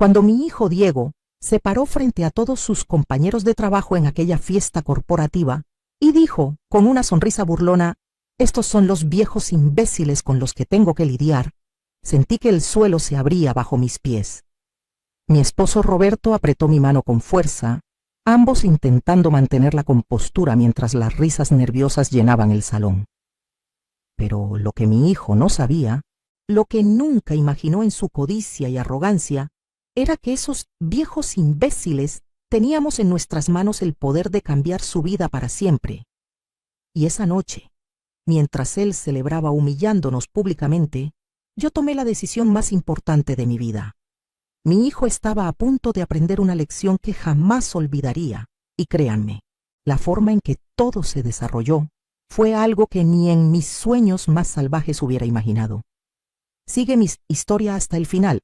Cuando mi hijo Diego se paró frente a todos sus compañeros de trabajo en aquella fiesta corporativa y dijo, con una sonrisa burlona: «Estos son los viejos imbéciles con los que tengo que lidiar», sentí que el suelo se abría bajo mis pies. Mi esposo Roberto apretó mi mano con fuerza, ambos intentando mantener la compostura mientras las risas nerviosas llenaban el salón. Pero lo que mi hijo no sabía, lo que nunca imaginó en su codicia y arrogancia, era que esos viejos imbéciles teníamos en nuestras manos el poder de cambiar su vida para siempre. Y esa noche, mientras él celebraba humillándonos públicamente, yo tomé la decisión más importante de mi vida. Mi hijo estaba a punto de aprender una lección que jamás olvidaría, y créanme, la forma en que todo se desarrolló fue algo que ni en mis sueños más salvajes hubiera imaginado. Sigue mi historia hasta el final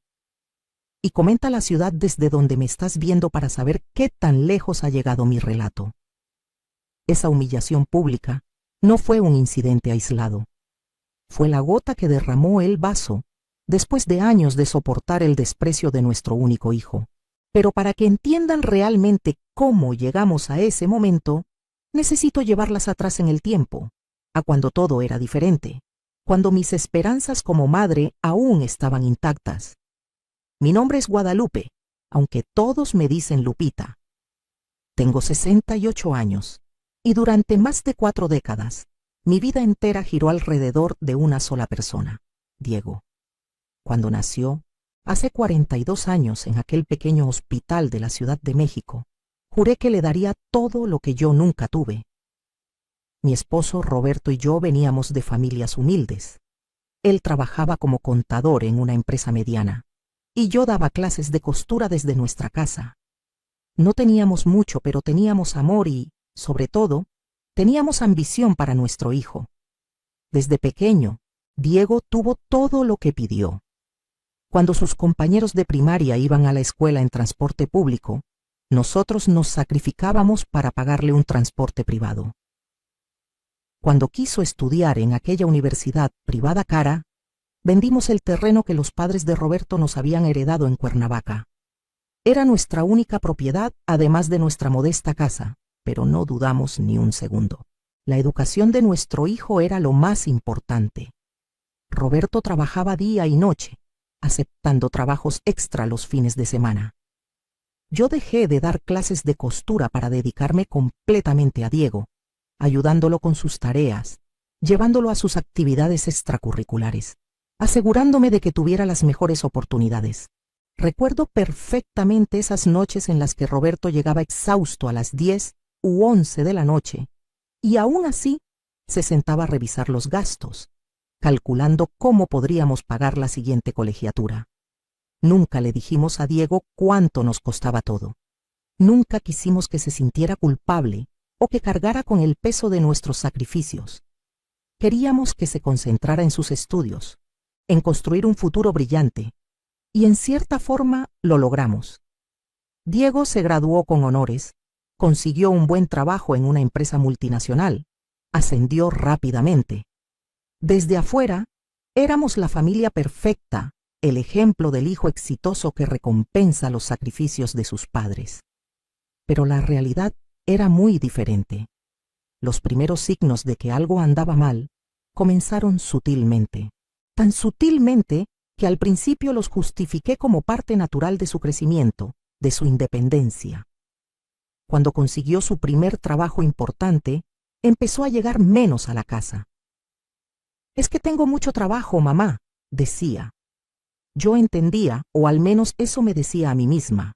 y comenta la ciudad desde donde me estás viendo para saber qué tan lejos ha llegado mi relato. Esa humillación pública no fue un incidente aislado. Fue la gota que derramó el vaso después de años de soportar el desprecio de nuestro único hijo. Pero para que entiendan realmente cómo llegamos a ese momento, necesito llevarlas atrás en el tiempo, a cuando todo era diferente, cuando mis esperanzas como madre aún estaban intactas. Mi nombre es Guadalupe, aunque todos me dicen Lupita. Tengo 68 años, y durante más de 4 décadas, mi vida entera giró alrededor de una sola persona, Diego. Cuando nació, hace 42 años en aquel pequeño hospital de la Ciudad de México, juré que le daría todo lo que yo nunca tuve. Mi esposo Roberto y yo veníamos de familias humildes. Él trabajaba como contador en una empresa mediana, y yo daba clases de costura desde nuestra casa. No teníamos mucho, pero teníamos amor y, sobre todo, teníamos ambición para nuestro hijo. Desde pequeño, Diego tuvo todo lo que pidió. Cuando sus compañeros de primaria iban a la escuela en transporte público, nosotros nos sacrificábamos para pagarle un transporte privado. Cuando quiso estudiar en aquella universidad privada cara, vendimos el terreno que los padres de Roberto nos habían heredado en Cuernavaca. Era nuestra única propiedad, además de nuestra modesta casa, pero no dudamos ni un segundo. La educación de nuestro hijo era lo más importante. Roberto trabajaba día y noche, aceptando trabajos extra los fines de semana. Yo dejé de dar clases de costura para dedicarme completamente a Diego, ayudándolo con sus tareas, llevándolo a sus actividades extracurriculares, asegurándome de que tuviera las mejores oportunidades. Recuerdo perfectamente esas noches en las que Roberto llegaba exhausto a las 10 u 11 de la noche, y aún así se sentaba a revisar los gastos, calculando cómo podríamos pagar la siguiente colegiatura. Nunca le dijimos a Diego cuánto nos costaba todo. Nunca quisimos que se sintiera culpable o que cargara con el peso de nuestros sacrificios. Queríamos que se concentrara en sus estudios, en construir un futuro brillante, y en cierta forma lo logramos. Diego se graduó con honores, consiguió un buen trabajo en una empresa multinacional, ascendió rápidamente. Desde afuera, éramos la familia perfecta, el ejemplo del hijo exitoso que recompensa los sacrificios de sus padres. Pero la realidad era muy diferente. Los primeros signos de que algo andaba mal comenzaron sutilmente, tan sutilmente que al principio los justifiqué como parte natural de su crecimiento, de su independencia. Cuando consiguió su primer trabajo importante, empezó a llegar menos a la casa. «Es que tengo mucho trabajo, mamá», decía. Yo entendía, o al menos eso me decía a mí misma.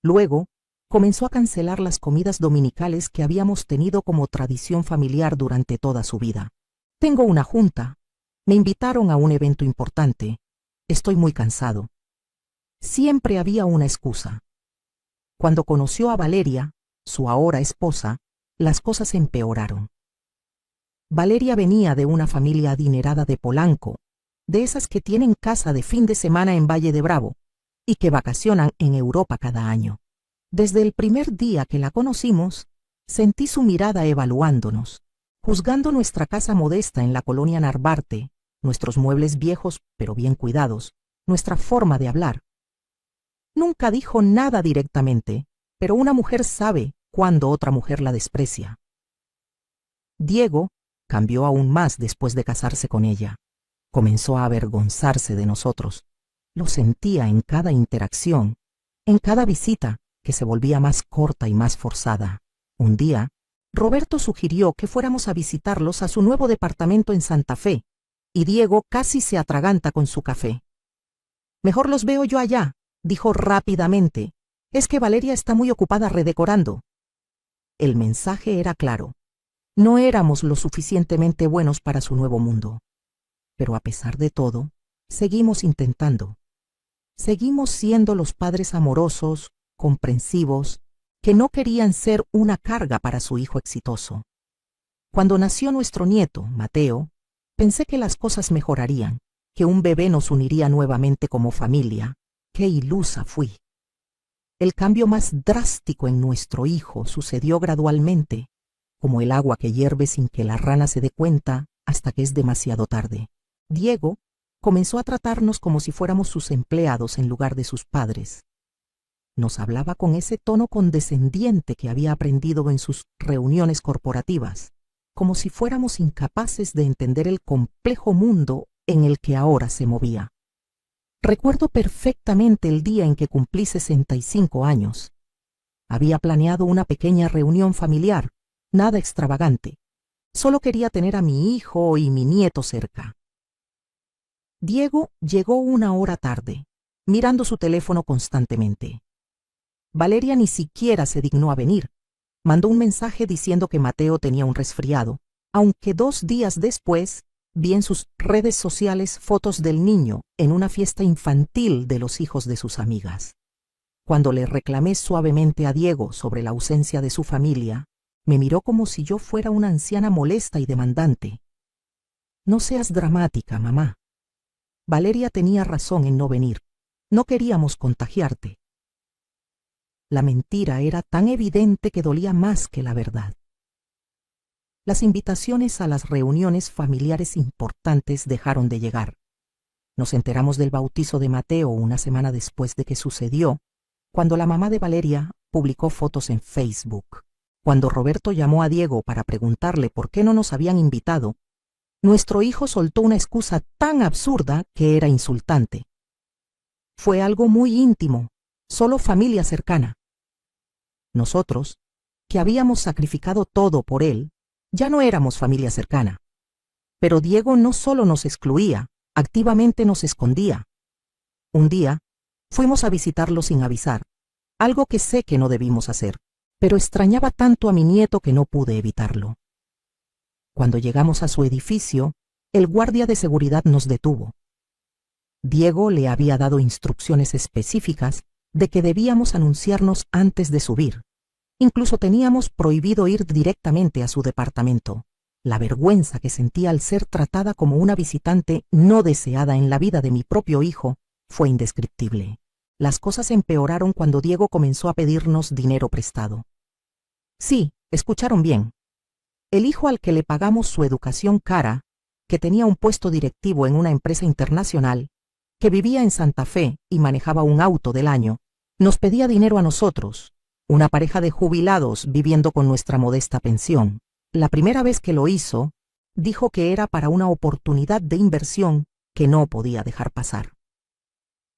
Luego, comenzó a cancelar las comidas dominicales que habíamos tenido como tradición familiar durante toda su vida. «Tengo una junta. Me invitaron a un evento importante. Estoy muy cansado». Siempre había una excusa. Cuando conoció a Valeria, su ahora esposa, las cosas empeoraron. Valeria venía de una familia adinerada de Polanco, de esas que tienen casa de fin de semana en Valle de Bravo y que vacacionan en Europa cada año. Desde el primer día que la conocimos, sentí su mirada evaluándonos, juzgando nuestra casa modesta en la colonia Narvarte, nuestros muebles viejos pero bien cuidados, nuestra forma de hablar. nunca dijo nada directamente, pero una mujer sabe cuando otra mujer la desprecia. Diego cambió aún más después de casarse con ella. Comenzó a avergonzarse de nosotros. Lo sentía en cada interacción, en cada visita, que se volvía más corta y más forzada. Un día, Roberto sugirió que fuéramos a visitarlos a su nuevo departamento en Santa Fe, y Diego casi se atraganta con su café. «Mejor los veo yo allá», dijo rápidamente. «Es que Valeria está muy ocupada redecorando». El mensaje era claro. No éramos lo suficientemente buenos para su nuevo mundo. Pero a pesar de todo, seguimos intentando. Seguimos siendo los padres amorosos, comprensivos, que no querían ser una carga para su hijo exitoso. Cuando nació nuestro nieto, Mateo, pensé que las cosas mejorarían, que un bebé nos uniría nuevamente como familia. ¡Qué ilusa fui! El cambio más drástico en nuestro hijo sucedió gradualmente, como el agua que hierve sin que la rana se dé cuenta hasta que es demasiado tarde. Diego comenzó a tratarnos como si fuéramos sus empleados en lugar de sus padres. Nos hablaba con ese tono condescendiente que había aprendido en sus reuniones corporativas, como si fuéramos incapaces de entender el complejo mundo en el que ahora se movía. Recuerdo perfectamente el día en que cumplí 65 años. Había planeado una pequeña reunión familiar, nada extravagante. Solo quería tener a mi hijo y mi nieto cerca. Diego llegó 1 hora tarde, mirando su teléfono constantemente. Valeria ni siquiera se dignó a venir. Mandó un mensaje diciendo que Mateo tenía un resfriado, aunque 2 días después vi en sus redes sociales fotos del niño en una fiesta infantil de los hijos de sus amigas. Cuando le reclamé suavemente a Diego sobre la ausencia de su familia, me miró como si yo fuera una anciana molesta y demandante. «No seas dramática, mamá. Valeria tenía razón en no venir. No queríamos contagiarte». La mentira era tan evidente que dolía más que la verdad. Las invitaciones a las reuniones familiares importantes dejaron de llegar. Nos enteramos del bautizo de Mateo 1 semana después de que sucedió, cuando la mamá de Valeria publicó fotos en Facebook. Cuando Roberto llamó a Diego para preguntarle por qué no nos habían invitado, nuestro hijo soltó una excusa tan absurda que era insultante. Fue algo muy íntimo, solo familia cercana. Nosotros, que habíamos sacrificado todo por él, ya no éramos familia cercana. Pero Diego no solo nos excluía, activamente nos escondía. Un día, fuimos a visitarlo sin avisar, algo que sé que no debimos hacer, pero extrañaba tanto a mi nieto que no pude evitarlo. Cuando llegamos a su edificio, el guardia de seguridad nos detuvo. Diego le había dado instrucciones específicas de que debíamos anunciarnos antes de subir. Incluso teníamos prohibido ir directamente a su departamento. La vergüenza que sentía al ser tratada como una visitante no deseada en la vida de mi propio hijo fue indescriptible. Las cosas empeoraron cuando Diego comenzó a pedirnos dinero prestado. Sí, escucharon bien. El hijo al que le pagamos su educación cara, que tenía un puesto directivo en una empresa internacional, que vivía en Santa Fe y manejaba un auto del año, nos pedía dinero a nosotros, una pareja de jubilados viviendo con nuestra modesta pensión. La primera vez que lo hizo, dijo que era para una oportunidad de inversión que no podía dejar pasar.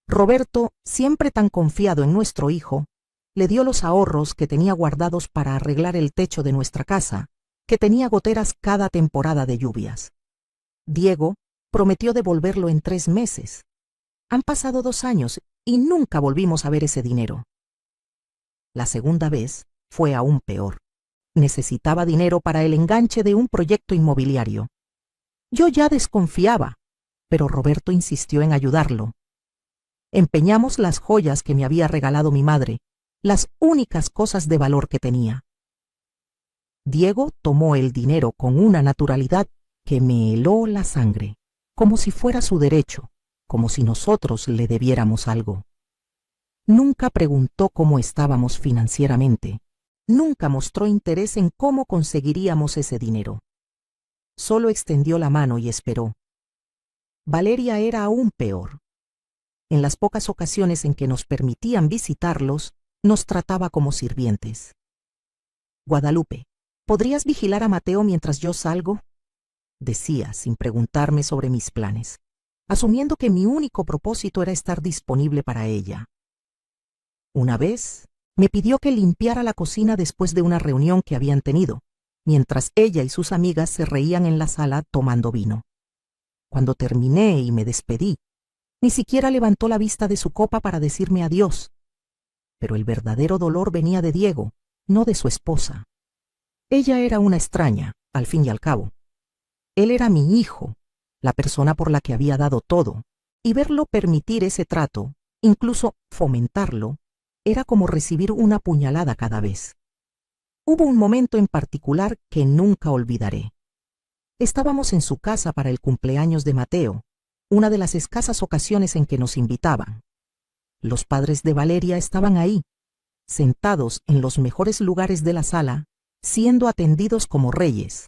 Roberto, siempre tan confiado en nuestro hijo, le dio los ahorros que tenía guardados para arreglar el techo de nuestra casa, que tenía goteras cada temporada de lluvias. Diego prometió devolverlo en 3 meses. Han pasado 2 años y nunca volvimos a ver ese dinero. La segunda vez fue aún peor. Necesitaba dinero para el enganche de un proyecto inmobiliario. Yo ya desconfiaba, pero Roberto insistió en ayudarlo. Empeñamos las joyas que me había regalado mi madre, las únicas cosas de valor que tenía. Diego tomó el dinero con una naturalidad que me heló la sangre, como si fuera su derecho, como si nosotros le debiéramos algo. Nunca preguntó cómo estábamos financieramente. Nunca mostró interés en cómo conseguiríamos ese dinero. Solo extendió la mano y esperó. Valeria era aún peor. En las pocas ocasiones en que nos permitían visitarlos, nos trataba como sirvientes. Guadalupe, ¿podrías vigilar a Mateo mientras yo salgo?, decía sin preguntarme sobre mis planes, asumiendo que mi único propósito era estar disponible para ella. Una vez me pidió que limpiara la cocina después de una reunión que habían tenido, mientras ella y sus amigas se reían en la sala tomando vino. Cuando terminé y me despedí, ni siquiera levantó la vista de su copa para decirme adiós. Pero el verdadero dolor venía de Diego, no de su esposa. Ella era una extraña, al fin y al cabo. Él era mi hijo, la persona por la que había dado todo, y verlo permitir ese trato, incluso fomentarlo, era como recibir una puñalada cada vez. Hubo un momento en particular que nunca olvidaré. Estábamos en su casa para el cumpleaños de Mateo, una de las escasas ocasiones en que nos invitaban. Los padres de Valeria estaban ahí, sentados en los mejores lugares de la sala, siendo atendidos como reyes.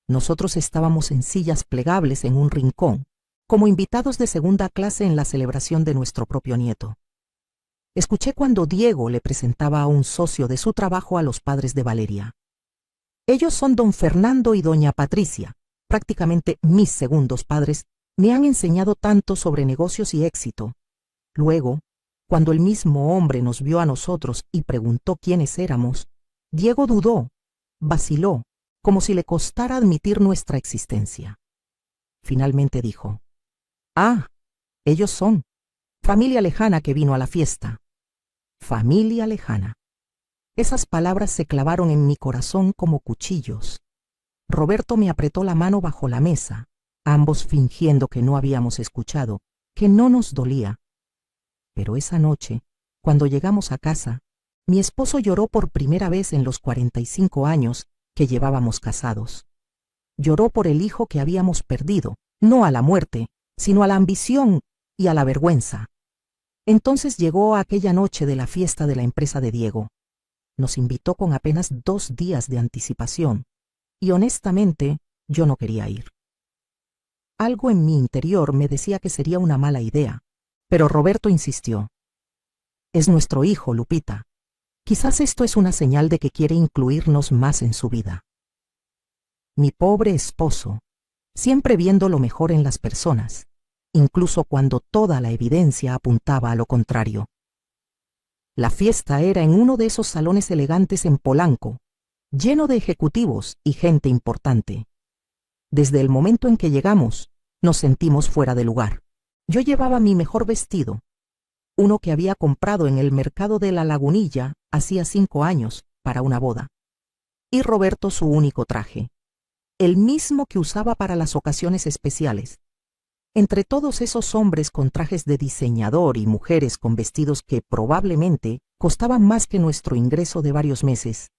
Nosotros estábamos en sillas plegables en un rincón, como invitados de segunda clase en la celebración de nuestro propio nieto. Escuché cuando Diego le presentaba a un socio de su trabajo a los padres de Valeria. Ellos son don Fernando y doña Patricia, prácticamente mis segundos padres. Me han enseñado tanto sobre negocios y éxito. Luego, cuando el mismo hombre nos vio a nosotros y preguntó quiénes éramos, Diego dudó, vaciló, como si le costara admitir nuestra existencia. Finalmente dijo: «Ah, ellos son familia lejana que vino a la fiesta». Familia lejana. Esas palabras se clavaron en mi corazón como cuchillos. Roberto me apretó la mano bajo la mesa, ambos fingiendo que no habíamos escuchado, que no nos dolía. Pero esa noche, cuando llegamos a casa, mi esposo lloró por primera vez en los 45 años que llevábamos casados. Lloró por el hijo que habíamos perdido, no a la muerte, sino a la ambición y a la vergüenza. Entonces llegó aquella noche de la fiesta de la empresa de Diego. Nos invitó con apenas 2 días de anticipación, y honestamente yo no quería ir. Algo en mi interior me decía que sería una mala idea, pero Roberto insistió. «Es nuestro hijo, Lupita. Quizás esto es una señal de que quiere incluirnos más en su vida». Mi pobre esposo, siempre viendo lo mejor en las personas, incluso cuando toda la evidencia apuntaba a lo contrario. La fiesta era en uno de esos salones elegantes en Polanco, lleno de ejecutivos y gente importante. Desde el momento en que llegamos, nos sentimos fuera de lugar. Yo llevaba mi mejor vestido, uno que había comprado en el mercado de La Lagunilla hacía 5 años para una boda, y Roberto su único traje, el mismo que usaba para las ocasiones especiales. Entre todos esos hombres con trajes de diseñador y mujeres con vestidos que probablemente costaban más que nuestro ingreso de varios meses,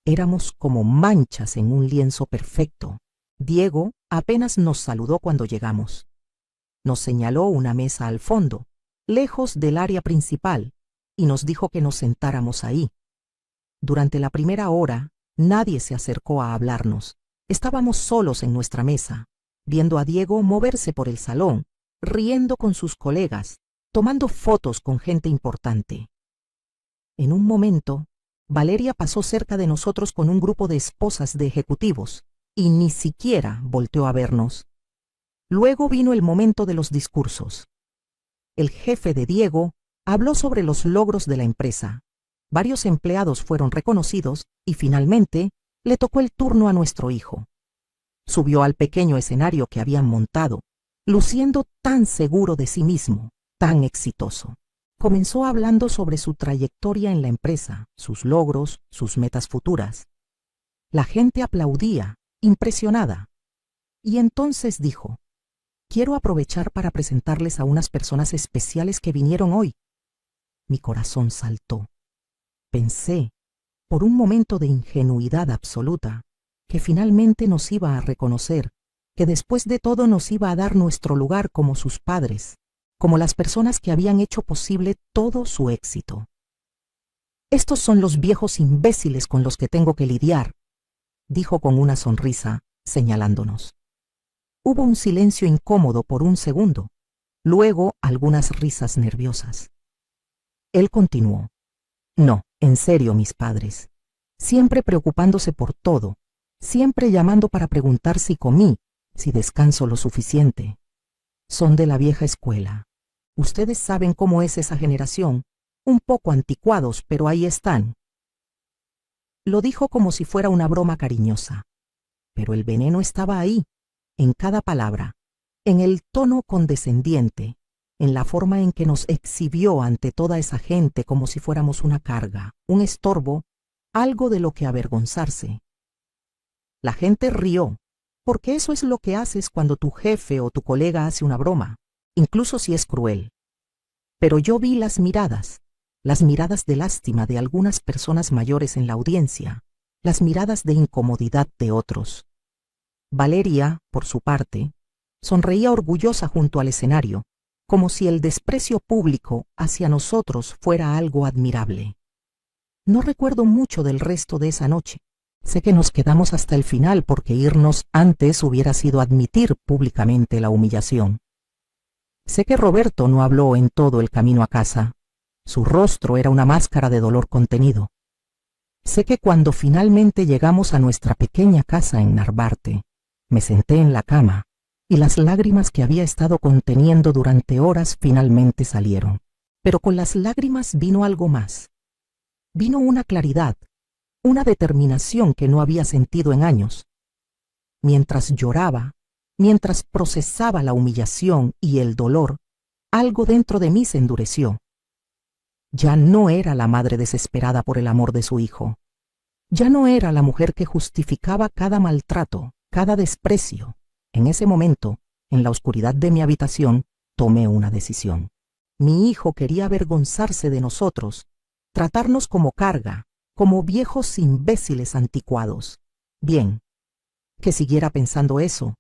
éramos como manchas en un lienzo perfecto. Diego apenas nos saludó cuando llegamos. Nos señaló una mesa al fondo, lejos del área principal, y nos dijo que nos sentáramos ahí. Durante la primera hora, nadie se acercó a hablarnos. Estábamos solos en nuestra mesa, viendo a Diego moverse por el salón, riendo con sus colegas, tomando fotos con gente importante. En un momento, Valeria pasó cerca de nosotros con un grupo de esposas de ejecutivos, y ni siquiera volteó a vernos. Luego vino el momento de los discursos. El jefe de Diego habló sobre los logros de la empresa. Varios empleados fueron reconocidos y finalmente le tocó el turno a nuestro hijo. Subió al pequeño escenario que habían montado, luciendo tan seguro de sí mismo, tan exitoso. Comenzó hablando sobre su trayectoria en la empresa, sus logros, sus metas futuras. La gente aplaudía, impresionada. Y entonces dijo: «Quiero aprovechar para presentarles a unas personas especiales que vinieron hoy». Mi corazón saltó. Pensé, por un momento de ingenuidad absoluta, que finalmente nos iba a reconocer, que después de todo nos iba a dar nuestro lugar como sus padres, como las personas que habían hecho posible todo su éxito. «Estos son los viejos imbéciles con los que tengo que lidiar», dijo con una sonrisa, señalándonos. Hubo un silencio incómodo por un segundo, luego algunas risas nerviosas. Él continuó: no, en serio, mis padres, siempre preocupándose por todo, siempre llamando para preguntar si comí, si descanso lo suficiente. Son de la vieja escuela. Ustedes saben cómo es esa generación, un poco anticuados, pero ahí están. Lo dijo como si fuera una broma cariñosa, pero el veneno estaba ahí, en cada palabra, en el tono condescendiente, en la forma en que nos exhibió ante toda esa gente como si fuéramos una carga, un estorbo, algo de lo que avergonzarse. La gente rió, porque eso es lo que haces cuando tu jefe o tu colega hace una broma, incluso si es cruel. Pero yo vi las miradas de lástima de algunas personas mayores en la audiencia, las miradas de incomodidad de otros. Valeria, por su parte, sonreía orgullosa junto al escenario, como si el desprecio público hacia nosotros fuera algo admirable. No recuerdo mucho del resto de esa noche. Sé que nos quedamos hasta el final porque irnos antes hubiera sido admitir públicamente la humillación. Sé que Roberto no habló en todo el camino a casa. Su rostro era una máscara de dolor contenido. Sé que cuando finalmente llegamos a nuestra pequeña casa en Narvarte, me senté en la cama y las lágrimas que había estado conteniendo durante horas finalmente salieron. Pero con las lágrimas vino algo más. Vino una claridad, una determinación que no había sentido en años. Mientras lloraba, mientras procesaba la humillación y el dolor, algo dentro de mí se endureció. Ya no era la madre desesperada por el amor de su hijo. Ya no era la mujer que justificaba cada maltrato, cada desprecio. En ese momento, en la oscuridad de mi habitación, tomé una decisión. Mi hijo quería avergonzarse de nosotros, tratarnos como carga, como viejos imbéciles anticuados. Bien, que siguiera pensando eso,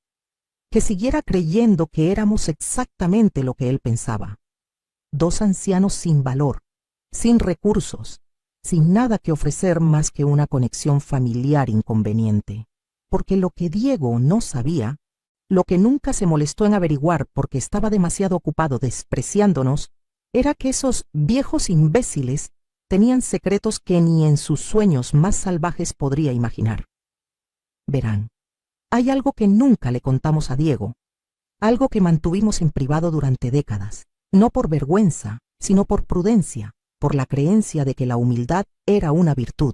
que siguiera creyendo que éramos exactamente lo que él pensaba. Dos ancianos sin valor, sin recursos, sin nada que ofrecer más que una conexión familiar inconveniente. Porque lo que Diego no sabía, lo que nunca se molestó en averiguar porque estaba demasiado ocupado despreciándonos, era que esos viejos imbéciles tenían secretos que ni en sus sueños más salvajes podría imaginar. Verán, hay algo que nunca le contamos a Diego, algo que mantuvimos en privado durante décadas, no por vergüenza, sino por prudencia, por la creencia de que la humildad era una virtud.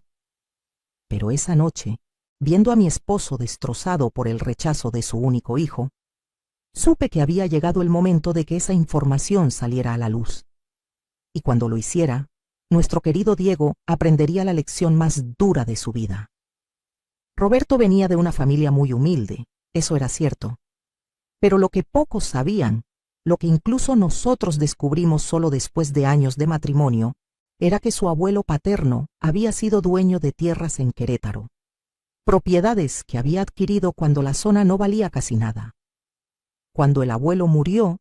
Pero esa noche, viendo a mi esposo destrozado por el rechazo de su único hijo, supe que había llegado el momento de que esa información saliera a la luz. Y cuando lo hiciera, nuestro querido Diego aprendería la lección más dura de su vida. Roberto venía de una familia muy humilde, eso era cierto. Pero lo que pocos sabían, lo que incluso nosotros descubrimos solo después de años de matrimonio, era que su abuelo paterno había sido dueño de tierras en Querétaro. Propiedades que había adquirido cuando la zona no valía casi nada. Cuando el abuelo murió,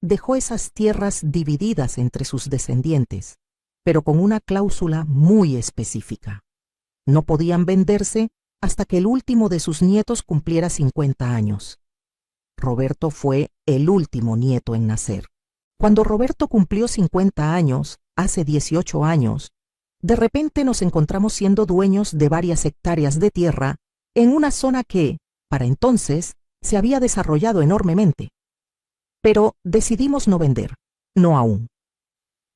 dejó esas tierras divididas entre sus descendientes, pero con una cláusula muy específica. No podían venderse hasta que el último de sus nietos cumpliera 50 años. Roberto fue el último nieto en nacer. Cuando Roberto cumplió 50 años, hace 18 años, de repente nos encontramos siendo dueños de varias hectáreas de tierra en una zona que, para entonces, se había desarrollado enormemente. Pero decidimos no vender, no aún.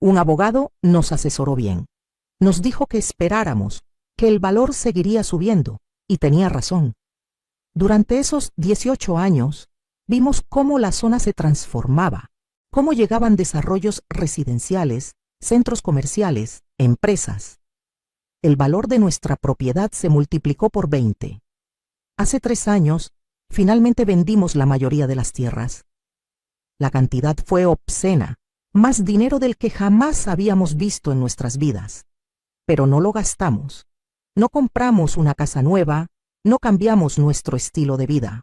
Un abogado nos asesoró bien. Nos dijo que esperáramos, que el valor seguiría subiendo, y tenía razón. Durante esos 18 años, vimos cómo la zona se transformaba, cómo llegaban desarrollos residenciales, centros comerciales, empresas. El valor de nuestra propiedad se multiplicó por 20. Hace 3 años, finalmente vendimos la mayoría de las tierras. La cantidad fue obscena, más dinero del que jamás habíamos visto en nuestras vidas. Pero no lo gastamos. No compramos una casa nueva, no cambiamos nuestro estilo de vida.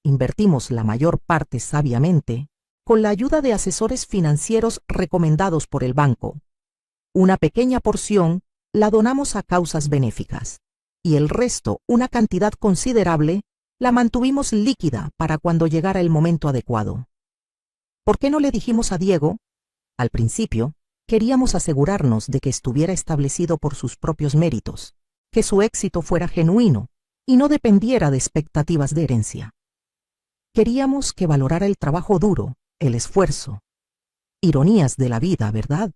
Invertimos la mayor parte sabiamente, con la ayuda de asesores financieros recomendados por el banco. Una pequeña porción la donamos a causas benéficas, y el resto, una cantidad considerable, la mantuvimos líquida para cuando llegara el momento adecuado. ¿Por qué no le dijimos a Diego? Al principio, queríamos asegurarnos de que estuviera establecido por sus propios méritos, que su éxito fuera genuino y no dependiera de expectativas de herencia. Queríamos que valorara el trabajo duro, el esfuerzo. Ironías de la vida, ¿verdad?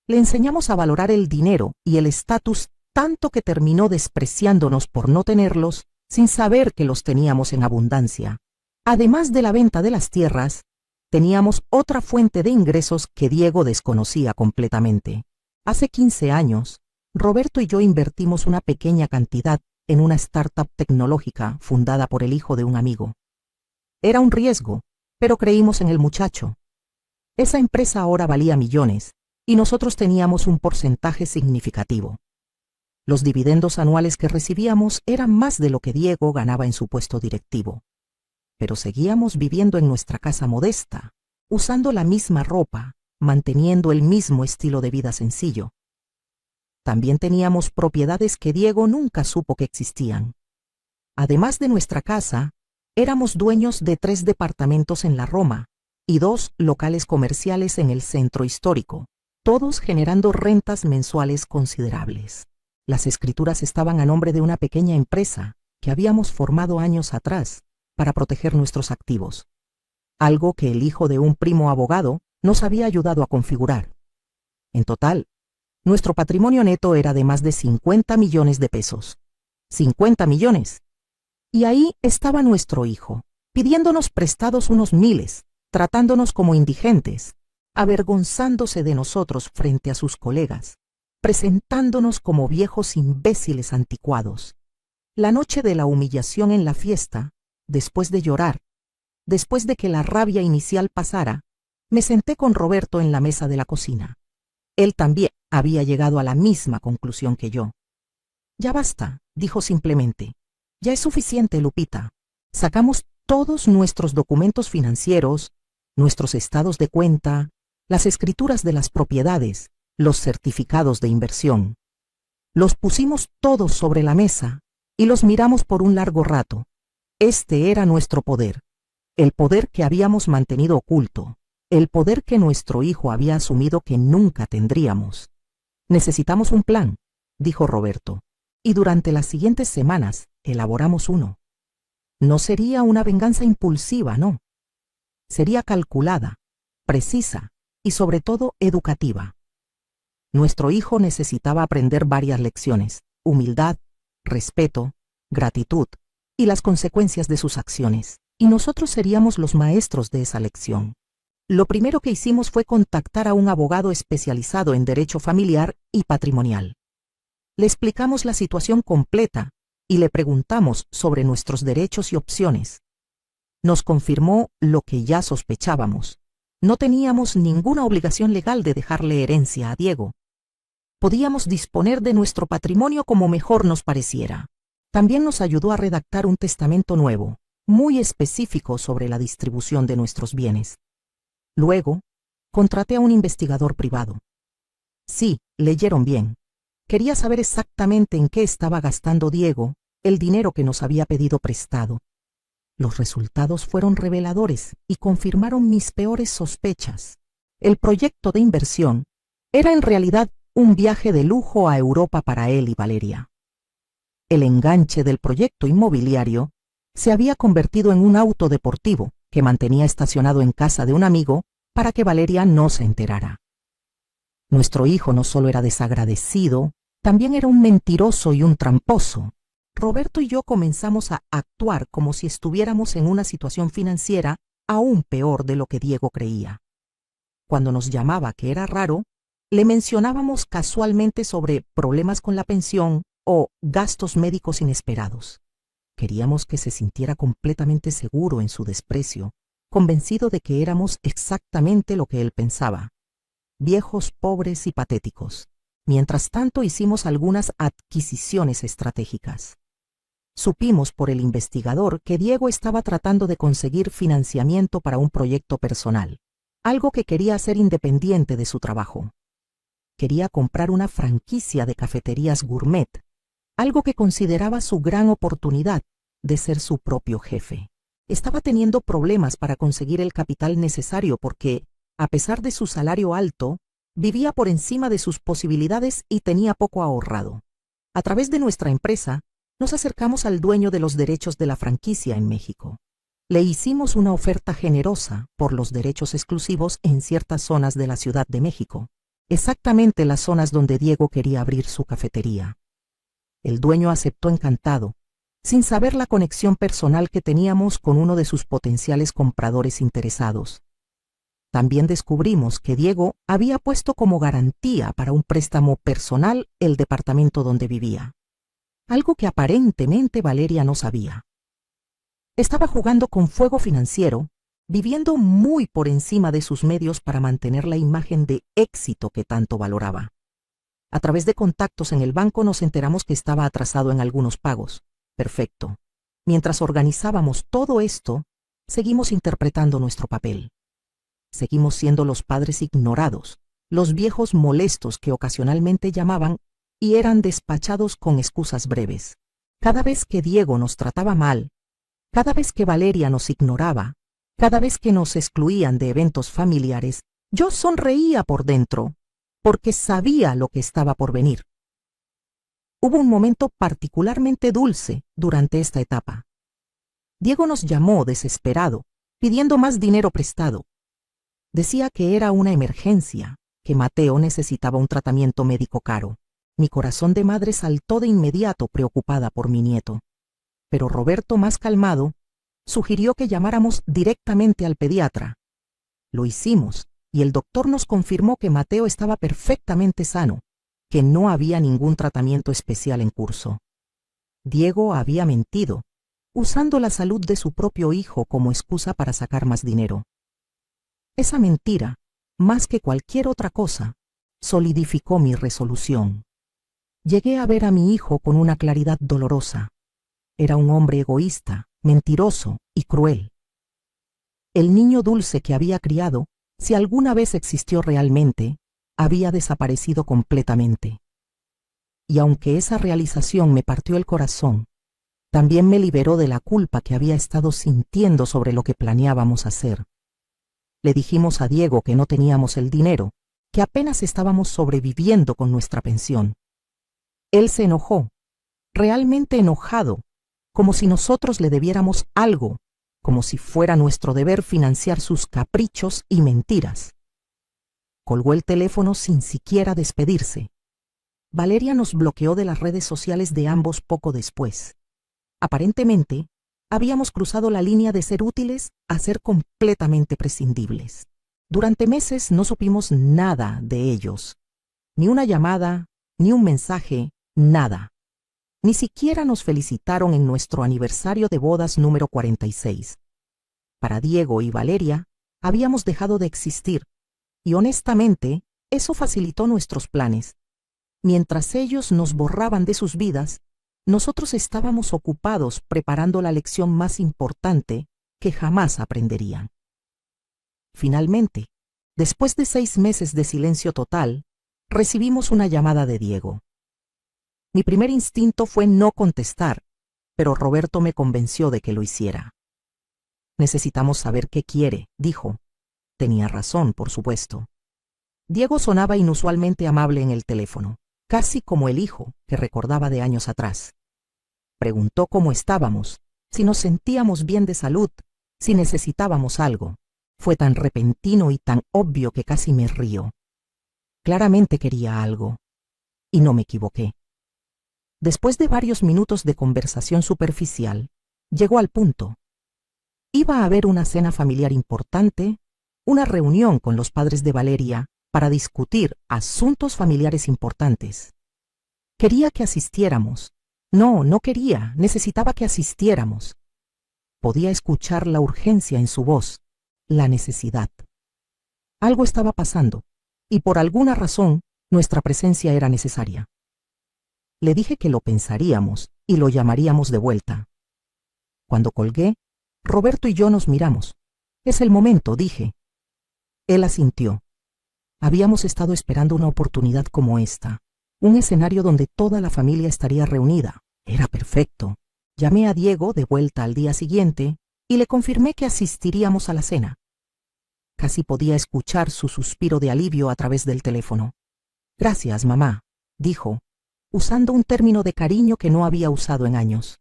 Le enseñamos a valorar el dinero y el estatus tanto que terminó despreciándonos por no tenerlos, sin saber que los teníamos en abundancia. Además de la venta de las tierras, teníamos otra fuente de ingresos que Diego desconocía completamente. Hace 15 años, Roberto y yo invertimos una pequeña cantidad en una startup tecnológica fundada por el hijo de un amigo. Era un riesgo, pero creímos en el muchacho. Esa empresa ahora valía millones, y nosotros teníamos un porcentaje significativo. Los dividendos anuales que recibíamos eran más de lo que Diego ganaba en su puesto directivo. Pero seguíamos viviendo en nuestra casa modesta, usando la misma ropa, manteniendo el mismo estilo de vida sencillo. También teníamos propiedades que Diego nunca supo que existían. Además de nuestra casa, éramos dueños de 3 departamentos en la Roma y 2 locales comerciales en el centro histórico, todos generando rentas mensuales considerables. Las escrituras estaban a nombre de una pequeña empresa que habíamos formado años atrás para proteger nuestros activos, algo que el hijo de un primo abogado nos había ayudado a configurar. En total, nuestro patrimonio neto era de más de 50 millones de pesos. ¡50 millones! Y ahí estaba nuestro hijo, pidiéndonos prestados unos miles, tratándonos como indigentes, avergonzándose de nosotros frente a sus colegas, presentándonos como viejos imbéciles anticuados. La noche de la humillación en la fiesta, después de llorar, después de que la rabia inicial pasara, me senté con Roberto en la mesa de la cocina. Él también había llegado a la misma conclusión que yo. Ya basta, dijo simplemente. Ya es suficiente, Lupita. Sacamos todos nuestros documentos financieros, nuestros estados de cuenta, las escrituras de las propiedades, los certificados de inversión. Los pusimos todos sobre la mesa y los miramos por un largo rato. Este era nuestro poder, el poder que habíamos mantenido oculto, el poder que nuestro hijo había asumido que nunca tendríamos. Necesitamos un plan, dijo Roberto, y durante las siguientes semanas elaboramos uno. No sería una venganza impulsiva, no. Sería calculada, precisa y sobre todo educativa. Nuestro hijo necesitaba aprender varias lecciones: humildad, respeto, gratitud y las consecuencias de sus acciones, y nosotros seríamos los maestros de esa lección. Lo primero que hicimos fue contactar a un abogado especializado en derecho familiar y patrimonial. Le explicamos la situación completa y le preguntamos sobre nuestros derechos y opciones. Nos confirmó lo que ya sospechábamos. No teníamos ninguna obligación legal de dejarle herencia a Diego. Podíamos disponer de nuestro patrimonio como mejor nos pareciera. También nos ayudó a redactar un testamento nuevo, muy específico sobre la distribución de nuestros bienes. Luego, contraté a un investigador privado. Sí, leyeron bien. Quería saber exactamente en qué estaba gastando Diego el dinero que nos había pedido prestado. Los resultados fueron reveladores y confirmaron mis peores sospechas. El proyecto de inversión era en realidad un viaje de lujo a Europa para él y Valeria. El enganche del proyecto inmobiliario se había convertido en un auto deportivo que mantenía estacionado en casa de un amigo para que Valeria no se enterara. Nuestro hijo no solo era desagradecido, también era un mentiroso y un tramposo. Roberto y yo comenzamos a actuar como si estuviéramos en una situación financiera aún peor de lo que Diego creía. Cuando nos llamaba que era raro, le mencionábamos casualmente sobre problemas con la pensión o gastos médicos inesperados. Queríamos que se sintiera completamente seguro en su desprecio, convencido de que éramos exactamente lo que él pensaba: viejos, pobres y patéticos. Mientras tanto, hicimos algunas adquisiciones estratégicas. Supimos por el investigador que Diego estaba tratando de conseguir financiamiento para un proyecto personal, algo que quería hacer independiente de su trabajo. Quería comprar una franquicia de cafeterías gourmet, algo que consideraba su gran oportunidad de ser su propio jefe. estaba teniendo problemas para conseguir el capital necesario porque, a pesar de su salario alto, vivía por encima de sus posibilidades y tenía poco ahorrado. A través de nuestra empresa, nos acercamos al dueño de los derechos de la franquicia en México. Le hicimos una oferta generosa por los derechos exclusivos en ciertas zonas de la Ciudad de México, exactamente las zonas donde Diego quería abrir su cafetería. El dueño aceptó encantado, sin saber la conexión personal que teníamos con uno de sus potenciales compradores interesados. También descubrimos que Diego había puesto como garantía para un préstamo personal el departamento donde vivía, algo que aparentemente Valeria no sabía. Estaba jugando con fuego financiero, viviendo muy por encima de sus medios para mantener la imagen de éxito que tanto valoraba. A través de contactos en el banco nos enteramos que estaba atrasado en algunos pagos. Perfecto. Mientras organizábamos todo esto, seguimos interpretando nuestro papel. Seguimos siendo los padres ignorados, los viejos molestos que ocasionalmente llamaban y eran despachados con excusas breves. Cada vez que Diego nos trataba mal, cada vez que Valeria nos ignoraba, cada vez que nos excluían de eventos familiares, yo sonreía por dentro, porque sabía lo que estaba por venir. Hubo un momento particularmente dulce durante esta etapa. Diego nos llamó desesperado, pidiendo más dinero prestado. Decía que era una emergencia, que Mateo necesitaba un tratamiento médico caro. Mi corazón de madre saltó de inmediato preocupada por mi nieto. Pero Roberto, más calmado, sugirió que llamáramos directamente al pediatra. Lo hicimos, y el doctor nos confirmó que Mateo estaba perfectamente sano, que no había ningún tratamiento especial en curso. Diego había mentido, usando la salud de su propio hijo como excusa para sacar más dinero. Esa mentira, más que cualquier otra cosa, solidificó mi resolución. Llegué a ver a mi hijo con una claridad dolorosa. Era un hombre egoísta, mentiroso y cruel. El niño dulce que había criado, si alguna vez existió realmente, había desaparecido completamente. Y aunque esa realización me partió el corazón, también me liberó de la culpa que había estado sintiendo sobre lo que planeábamos hacer. Le dijimos a Diego que no teníamos el dinero, que apenas estábamos sobreviviendo con nuestra pensión. Él se enojó, realmente enojado, como si nosotros le debiéramos algo, como si fuera nuestro deber financiar sus caprichos y mentiras. Colgó el teléfono sin siquiera despedirse. Valeria nos bloqueó de las redes sociales de ambos poco después. Aparentemente, habíamos cruzado la línea de ser útiles a ser completamente prescindibles. Durante meses no supimos nada de ellos. Ni una llamada, ni un mensaje, nada. Ni siquiera nos felicitaron en nuestro aniversario de bodas número 46. Para Diego y Valeria, habíamos dejado de existir, y honestamente, eso facilitó nuestros planes. Mientras ellos nos borraban de sus vidas, nosotros estábamos ocupados preparando la lección más importante que jamás aprenderían. Finalmente, después de 6 meses de silencio total, recibimos una llamada de Diego. Mi primer instinto fue no contestar, pero Roberto me convenció de que lo hiciera. Necesitamos saber qué quiere, dijo. Tenía razón, por supuesto. Diego sonaba inusualmente amable en el teléfono, casi como el hijo que recordaba de años atrás. Preguntó cómo estábamos, si nos sentíamos bien de salud, si necesitábamos algo. Fue tan repentino y tan obvio que casi me río. Claramente quería algo. Y no me equivoqué. Después de varios minutos de conversación superficial, llegó al punto. Iba a haber una cena familiar importante, una reunión con los padres de Valeria para discutir asuntos familiares importantes. Quería que asistiéramos. No quería, necesitaba que asistiéramos. Podía escuchar la urgencia en su voz, la necesidad. Algo estaba pasando, y por alguna razón nuestra presencia era necesaria. Le dije que lo pensaríamos y lo llamaríamos de vuelta. Cuando colgué, Roberto y yo nos miramos. Es el momento, dije. Él asintió. Habíamos estado esperando una oportunidad como esta, un escenario donde toda la familia estaría reunida. Era perfecto. Llamé a Diego de vuelta al día siguiente y le confirmé que asistiríamos a la cena. Casi podía escuchar su suspiro de alivio a través del teléfono. Gracias, mamá, dijo, usando un término de cariño que no había usado en años.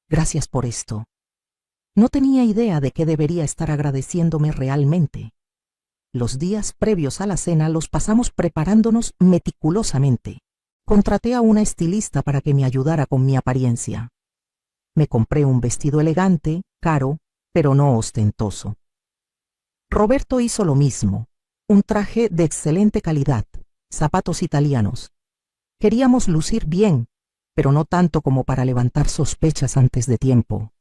Gracias por esto. No tenía idea de qué debería estar agradeciéndome realmente. Los días previos a la cena los pasamos preparándonos meticulosamente. Contraté a una estilista para que me ayudara con mi apariencia. Me compré un vestido elegante, caro, pero no ostentoso. Roberto hizo lo mismo, un traje de excelente calidad, zapatos italianos. Queríamos lucir bien, pero no tanto como para levantar sospechas antes de tiempo.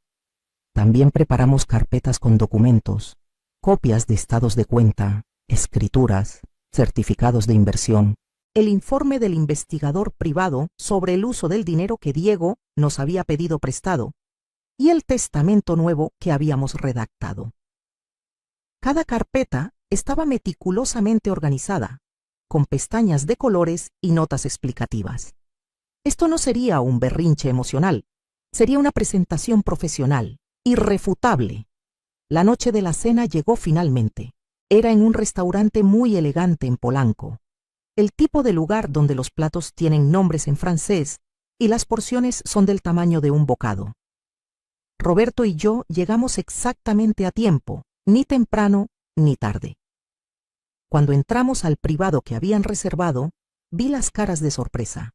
También preparamos carpetas con documentos, copias de estados de cuenta, escrituras, certificados de inversión, el informe del investigador privado sobre el uso del dinero que Diego nos había pedido prestado y el testamento nuevo que habíamos redactado. Cada carpeta estaba meticulosamente organizada, con pestañas de colores y notas explicativas. Esto no sería un berrinche emocional, sería una presentación profesional, irrefutable. La noche de la cena llegó finalmente. Era en un restaurante muy elegante en Polanco, el tipo de lugar donde los platos tienen nombres en francés y las porciones son del tamaño de un bocado. Roberto y yo llegamos exactamente a tiempo, ni temprano ni tarde. Cuando entramos al privado que habían reservado, vi las caras de sorpresa.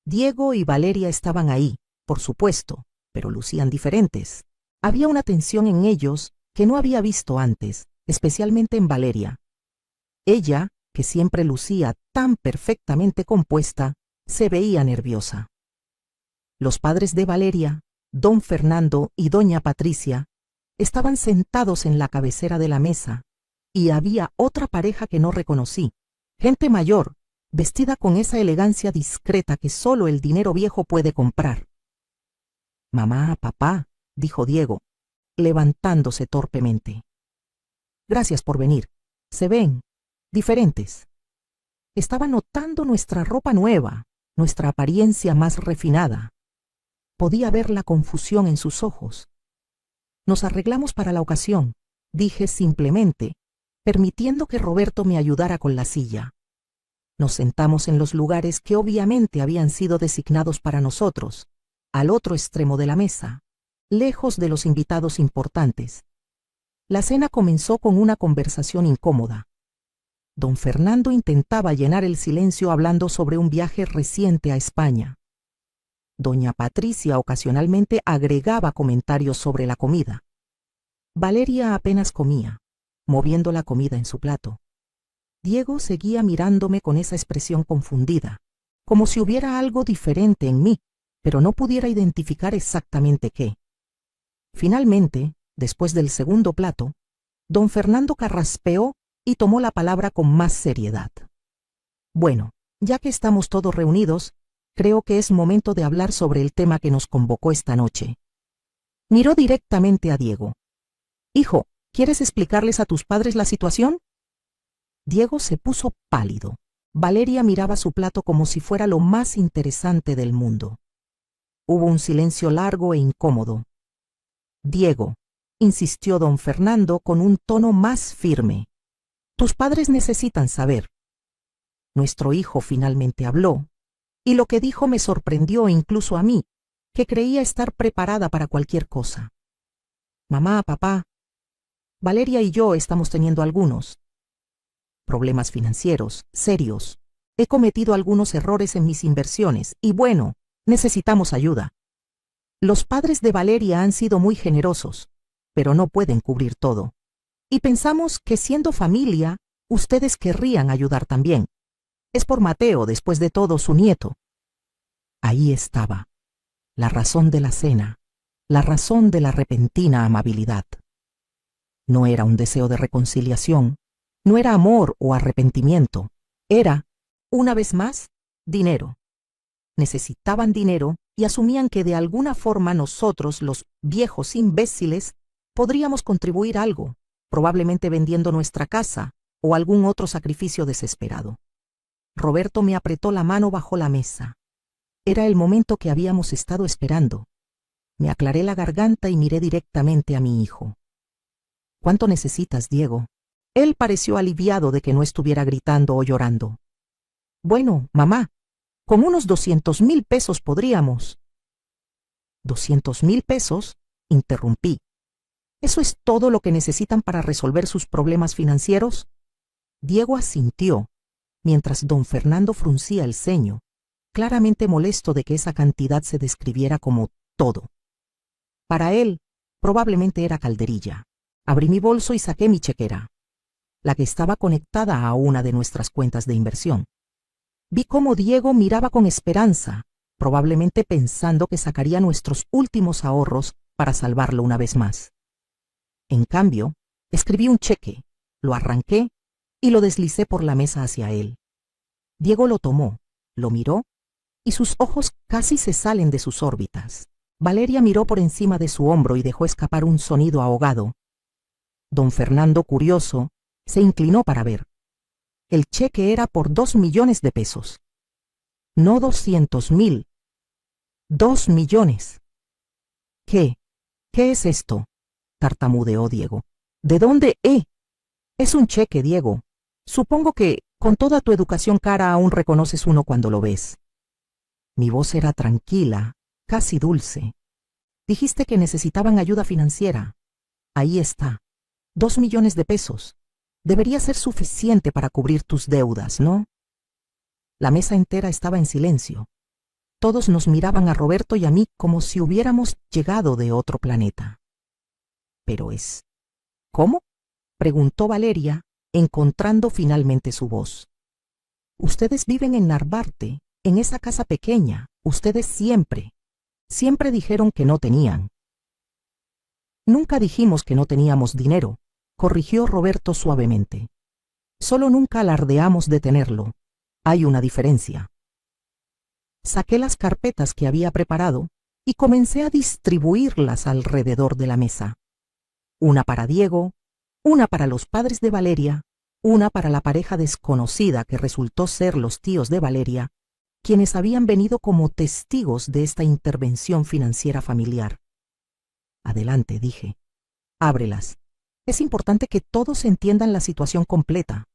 Diego y Valeria estaban ahí, por supuesto, pero lucían diferentes. Había una tensión en ellos que no había visto antes, especialmente en Valeria. Ella, que siempre lucía tan perfectamente compuesta, se veía nerviosa. Los padres de Valeria, don Fernando y doña Patricia, estaban sentados en la cabecera de la mesa, y había otra pareja que no reconocí, gente mayor, vestida con esa elegancia discreta que solo el dinero viejo puede comprar. Mamá, papá, dijo Diego, levantándose torpemente. Gracias por venir. Se ven diferentes. Estaba notando nuestra ropa nueva, nuestra apariencia más refinada. Podía ver la confusión en sus ojos. Nos arreglamos para la ocasión, dije simplemente, permitiendo que Roberto me ayudara con la silla. Nos sentamos en los lugares que obviamente habían sido designados para nosotros, al otro extremo de la mesa, lejos de los invitados importantes. La cena comenzó con una conversación incómoda. Don Fernando intentaba llenar el silencio hablando sobre un viaje reciente a España. Doña Patricia ocasionalmente agregaba comentarios sobre la comida. Valeria apenas comía, moviendo la comida en su plato. Diego seguía mirándome con esa expresión confundida, como si hubiera algo diferente en mí, pero no pudiera identificar exactamente qué. Finalmente, después del segundo plato, don Fernando carraspeó y tomó la palabra con más seriedad. Bueno, ya que estamos todos reunidos, creo que es momento de hablar sobre el tema que nos convocó esta noche. Miró directamente a Diego. Hijo, ¿quieres explicarles a tus padres la situación? Diego se puso pálido. Valeria miraba su plato como si fuera lo más interesante del mundo. Hubo un silencio largo e incómodo. Diego, insistió don Fernando con un tono más firme. Tus padres necesitan saber. Nuestro hijo finalmente habló, y lo que dijo me sorprendió incluso a mí, que creía estar preparada para cualquier cosa. Mamá, papá, Valeria y yo estamos teniendo algunos problemas financieros, serios. He cometido algunos errores en mis inversiones y bueno, necesitamos ayuda. Los padres de Valeria han sido muy generosos, pero no pueden cubrir todo. Y pensamos que siendo familia, ustedes querrían ayudar también. Es por Mateo, después de todo, su nieto. Ahí estaba, la razón de la cena, la razón de la repentina amabilidad. No era un deseo de reconciliación, no era amor o arrepentimiento, era, una vez más, dinero. Necesitaban dinero y asumían que de alguna forma nosotros, los viejos imbéciles, podríamos contribuir algo, probablemente vendiendo nuestra casa o algún otro sacrificio desesperado. Roberto me apretó la mano bajo la mesa. Era el momento que habíamos estado esperando. Me aclaré la garganta y miré directamente a mi hijo. ¿Cuánto necesitas, Diego? Él pareció aliviado de que no estuviera gritando o llorando. Bueno, mamá, con unos 200,000 pesos podríamos. ¿200,000 pesos? Interrumpí. ¿Eso es todo lo que necesitan para resolver sus problemas financieros? Diego asintió, mientras don Fernando fruncía el ceño, claramente molesto de que esa cantidad se describiera como todo. Para él, probablemente era calderilla. Abrí mi bolso y saqué mi chequera, la que estaba conectada a una de nuestras cuentas de inversión. Vi cómo Diego miraba con esperanza, probablemente pensando que sacaría nuestros últimos ahorros para salvarlo una vez más. En cambio, escribí un cheque, lo arranqué y lo deslicé por la mesa hacia él. Diego lo tomó, lo miró y sus ojos casi se salen de sus órbitas. Valeria miró por encima de su hombro y dejó escapar un sonido ahogado. Don Fernando, curioso, se inclinó para ver. El cheque era por 2 millones de pesos. No 200,000. 2 millones. ¿Qué? ¿Qué es esto? Tartamudeó Diego. ¿De dónde? Es un cheque, Diego. Supongo que, con toda tu educación cara, aún reconoces uno cuando lo ves. Mi voz era tranquila, casi dulce. Dijiste que necesitaban ayuda financiera. Ahí está. 2 millones de pesos. Debería ser suficiente para cubrir tus deudas, ¿no? La mesa entera estaba en silencio. Todos nos miraban a Roberto y a mí como si hubiéramos llegado de otro planeta. Pero es... ¿Cómo? Preguntó Valeria, encontrando finalmente su voz. Ustedes viven en Narvarte, en esa casa pequeña. Ustedes siempre dijeron que no tenían. Nunca dijimos que no teníamos dinero, corrigió Roberto suavemente. Solo nunca alardeamos de tenerlo. Hay una diferencia. Saqué las carpetas que había preparado y comencé a distribuirlas alrededor de la mesa. Una para Diego, una para los padres de Valeria, una para la pareja desconocida que resultó ser los tíos de Valeria, quienes habían venido como testigos de esta intervención financiera familiar. Adelante, dije. Ábrelas. Es importante que todos entiendan la situación completa.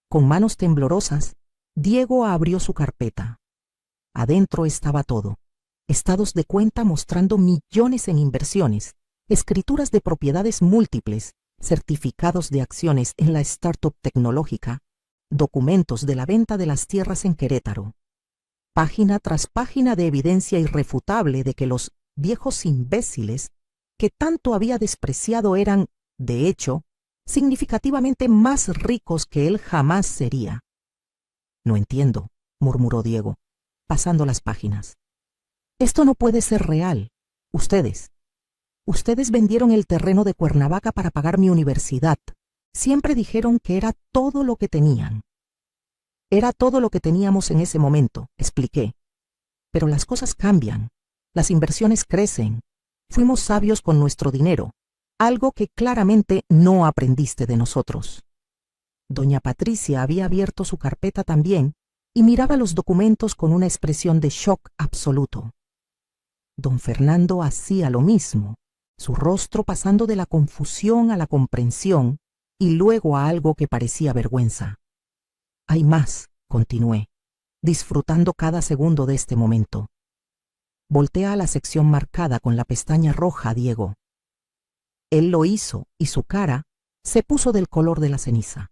Con manos temblorosas, Diego abrió su carpeta. Adentro estaba todo. Estados de cuenta mostrando millones en inversiones, escrituras de propiedades múltiples, certificados de acciones en la startup tecnológica, documentos de la venta de las tierras en Querétaro. Página tras página de evidencia irrefutable de que los viejos imbéciles que tanto había despreciado eran, de hecho, significativamente más ricos que él jamás sería. No entiendo, murmuró Diego, pasando las páginas. Esto no puede ser real. Ustedes vendieron el terreno de Cuernavaca para pagar mi universidad. Siempre dijeron que era todo lo que tenían. Era todo lo que teníamos en ese momento, expliqué. Pero las cosas cambian. Las inversiones crecen. Fuimos sabios con nuestro dinero, algo que claramente no aprendiste de nosotros. Doña Patricia había abierto su carpeta también y miraba los documentos con una expresión de shock absoluto. Don Fernando hacía lo mismo, su rostro pasando de la confusión a la comprensión y luego a algo que parecía vergüenza. Hay más, continué, disfrutando cada segundo de este momento. Voltea a la sección marcada con la pestaña roja, Diego. Él lo hizo y su cara se puso del color de la ceniza.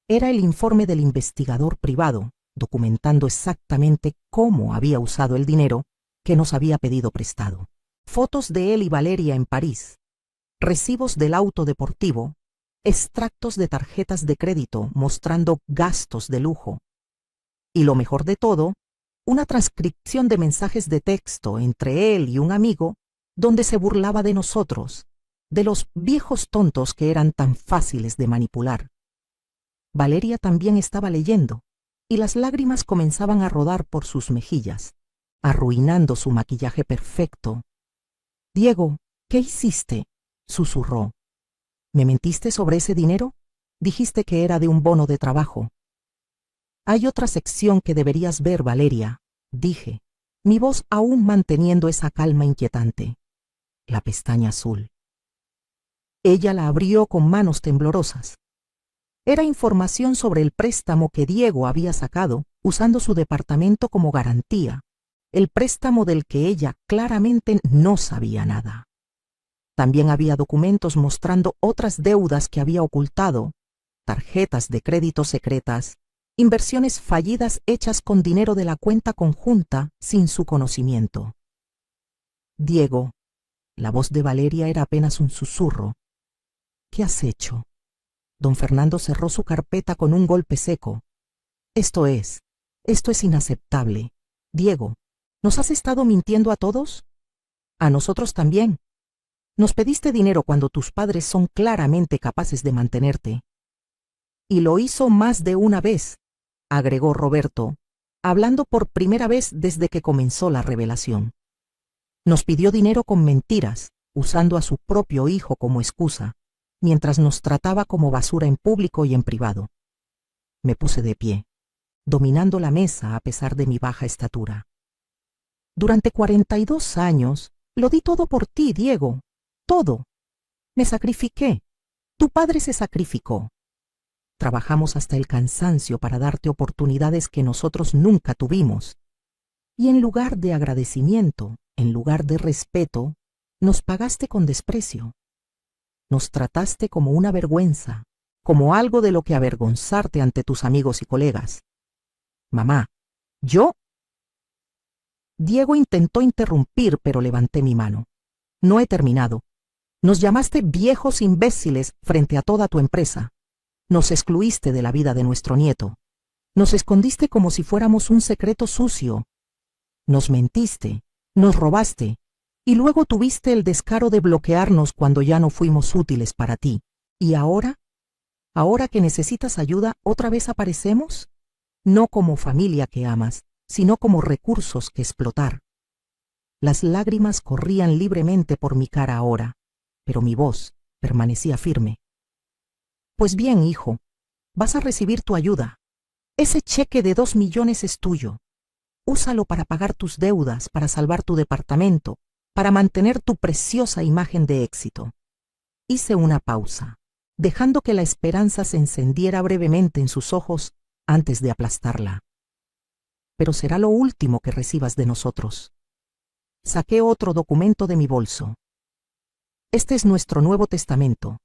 Era el informe del investigador privado, documentando exactamente cómo había usado el dinero que nos había pedido prestado. Fotos de él y Valeria en París, recibos del auto deportivo, extractos de tarjetas de crédito mostrando gastos de lujo. Y lo mejor de todo, una transcripción de mensajes de texto entre él y un amigo donde se burlaba de nosotros, de los viejos tontos que eran tan fáciles de manipular. Valeria también estaba leyendo, y las lágrimas comenzaban a rodar por sus mejillas, arruinando su maquillaje perfecto. «Diego, ¿qué hiciste?», susurró. «¿Me mentiste sobre ese dinero? Dijiste que era de un bono de trabajo». «Hay otra sección que deberías ver, Valeria», dije. mi voz aún manteniendo esa calma inquietante. La pestaña azul. Ella la abrió con manos temblorosas. Era información sobre el préstamo que Diego había sacado usando su departamento como garantía, el préstamo del que ella claramente no sabía nada. También había documentos mostrando otras deudas que había ocultado, tarjetas de crédito secretas, inversiones fallidas hechas con dinero de la cuenta conjunta sin su conocimiento. Diego, la voz de Valeria era apenas un susurro. ¿Qué has hecho? Don Fernando cerró su carpeta con un golpe seco. Esto es inaceptable. Diego, ¿nos has estado mintiendo a todos? A nosotros también. Nos pediste dinero cuando tus padres son claramente capaces de mantenerte. Y lo hizo más de una vez, agregó Roberto, hablando por primera vez desde que comenzó la revelación. Nos pidió dinero con mentiras, usando a su propio hijo como excusa, mientras nos trataba como basura en público y en privado. Me puse de pie, dominando la mesa a pesar de mi baja estatura. Durante 42 años, lo di todo por ti, Diego. Todo. Me sacrifiqué. Tu padre se sacrificó. Trabajamos hasta el cansancio para darte oportunidades que nosotros nunca tuvimos. Y en lugar de agradecimiento, en lugar de respeto, nos pagaste con desprecio. Nos trataste como una vergüenza, como algo de lo que avergonzarte ante tus amigos y colegas. Mamá, ¿yo? Diego intentó interrumpir, pero levanté mi mano. No he terminado. Nos llamaste viejos imbéciles frente a toda tu empresa. Nos excluiste de la vida de nuestro nieto. Nos escondiste como si fuéramos un secreto sucio. Nos mentiste, nos robaste, y luego tuviste el descaro de bloquearnos cuando ya no fuimos útiles para ti. ¿Y ahora? ¿Ahora que necesitas ayuda, otra vez aparecemos? No como familia que amas, sino como recursos que explotar. Las lágrimas corrían libremente por mi cara ahora, pero mi voz permanecía firme. Pues bien, hijo, vas a recibir tu ayuda. Ese cheque de 2 millones es tuyo. Úsalo para pagar tus deudas, para salvar tu departamento, para mantener tu preciosa imagen de éxito. Hice una pausa, dejando que la esperanza se encendiera brevemente en sus ojos antes de aplastarla. Pero será lo último que recibas de nosotros. Saqué otro documento de mi bolso. Este es nuestro Nuevo Testamento.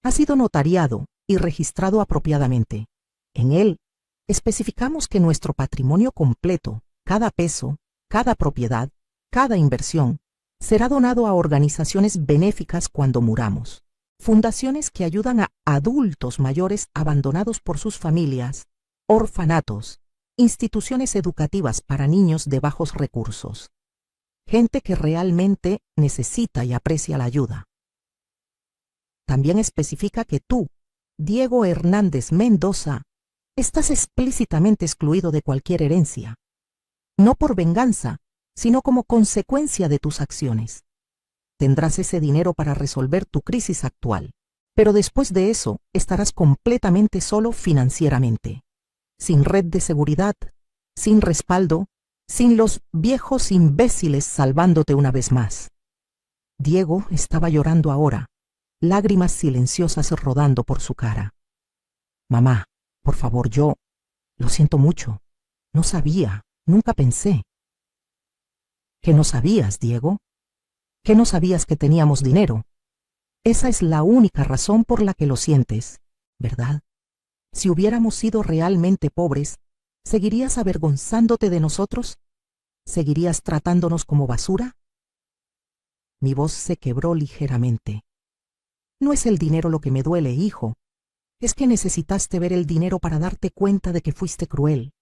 Ha sido notariado y registrado apropiadamente. En él, especificamos que nuestro patrimonio completo, cada peso, cada propiedad, cada inversión, será donado a organizaciones benéficas cuando muramos. Fundaciones que ayudan a adultos mayores abandonados por sus familias, orfanatos, instituciones educativas para niños de bajos recursos. Gente que realmente necesita y aprecia la ayuda. También especifica que tú, Diego Hernández Mendoza, estás explícitamente excluido de cualquier herencia, no por venganza, sino como consecuencia de tus acciones. Tendrás ese dinero para resolver tu crisis actual, pero después de eso estarás completamente solo financieramente, sin red de seguridad, sin respaldo, sin los viejos imbéciles salvándote una vez más. Diego estaba llorando ahora, lágrimas silenciosas rodando por su cara. Mamá, por favor, yo lo siento mucho. No sabía, nunca pensé. ¿Qué no sabías, Diego? ¿Qué no sabías que teníamos dinero? Esa es la única razón por la que lo sientes, ¿verdad? Si hubiéramos sido realmente pobres, ¿seguirías avergonzándote de nosotros? ¿Seguirías tratándonos como basura? Mi voz se quebró ligeramente. No es el dinero lo que me duele, hijo. Es que necesitaste ver el dinero para darte cuenta de que fuiste cruel.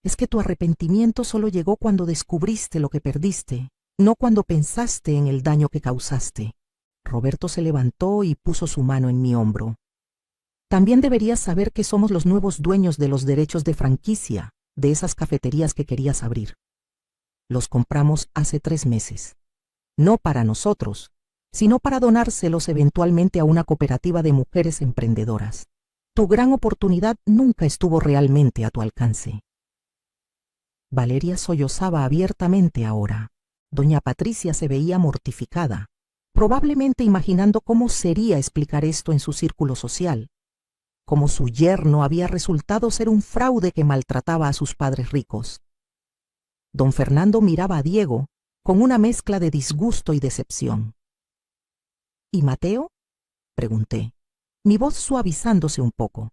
Es que tu arrepentimiento solo llegó cuando descubriste lo que perdiste, no cuando pensaste en el daño que causaste. Roberto se levantó y puso su mano en mi hombro. También deberías saber que somos los nuevos dueños de los derechos de franquicia de esas cafeterías que querías abrir. Los compramos hace 3 meses. No para nosotros, sino para donárselos eventualmente a una cooperativa de mujeres emprendedoras. Tu gran oportunidad nunca estuvo realmente a tu alcance. Valeria sollozaba abiertamente ahora. Doña Patricia se veía mortificada, probablemente imaginando cómo sería explicar esto en su círculo social, cómo su yerno había resultado ser un fraude que maltrataba a sus padres ricos. Don Fernando miraba a Diego con una mezcla de disgusto y decepción. ¿Y Mateo?, pregunté, mi voz suavizándose un poco.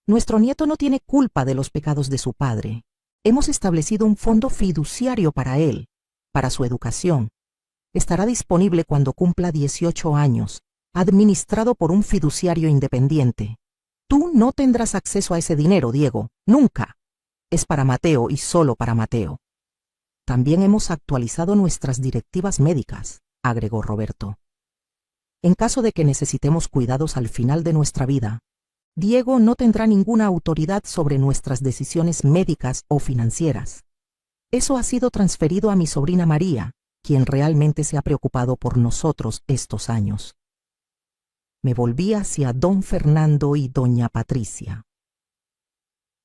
Nuestro nieto no tiene culpa de los pecados de su padre. Hemos establecido un fondo fiduciario para él, para su educación. Estará disponible cuando cumpla 18 años, administrado por un fiduciario independiente. Tú no tendrás acceso a ese dinero, Diego, nunca. Es para Mateo y solo para Mateo. También hemos actualizado nuestras directivas médicas, agregó Roberto. En caso de que necesitemos cuidados al final de nuestra vida, Diego no tendrá ninguna autoridad sobre nuestras decisiones médicas o financieras. Eso ha sido transferido a mi sobrina María, quien realmente se ha preocupado por nosotros estos años. Me volví hacia don Fernando y doña Patricia.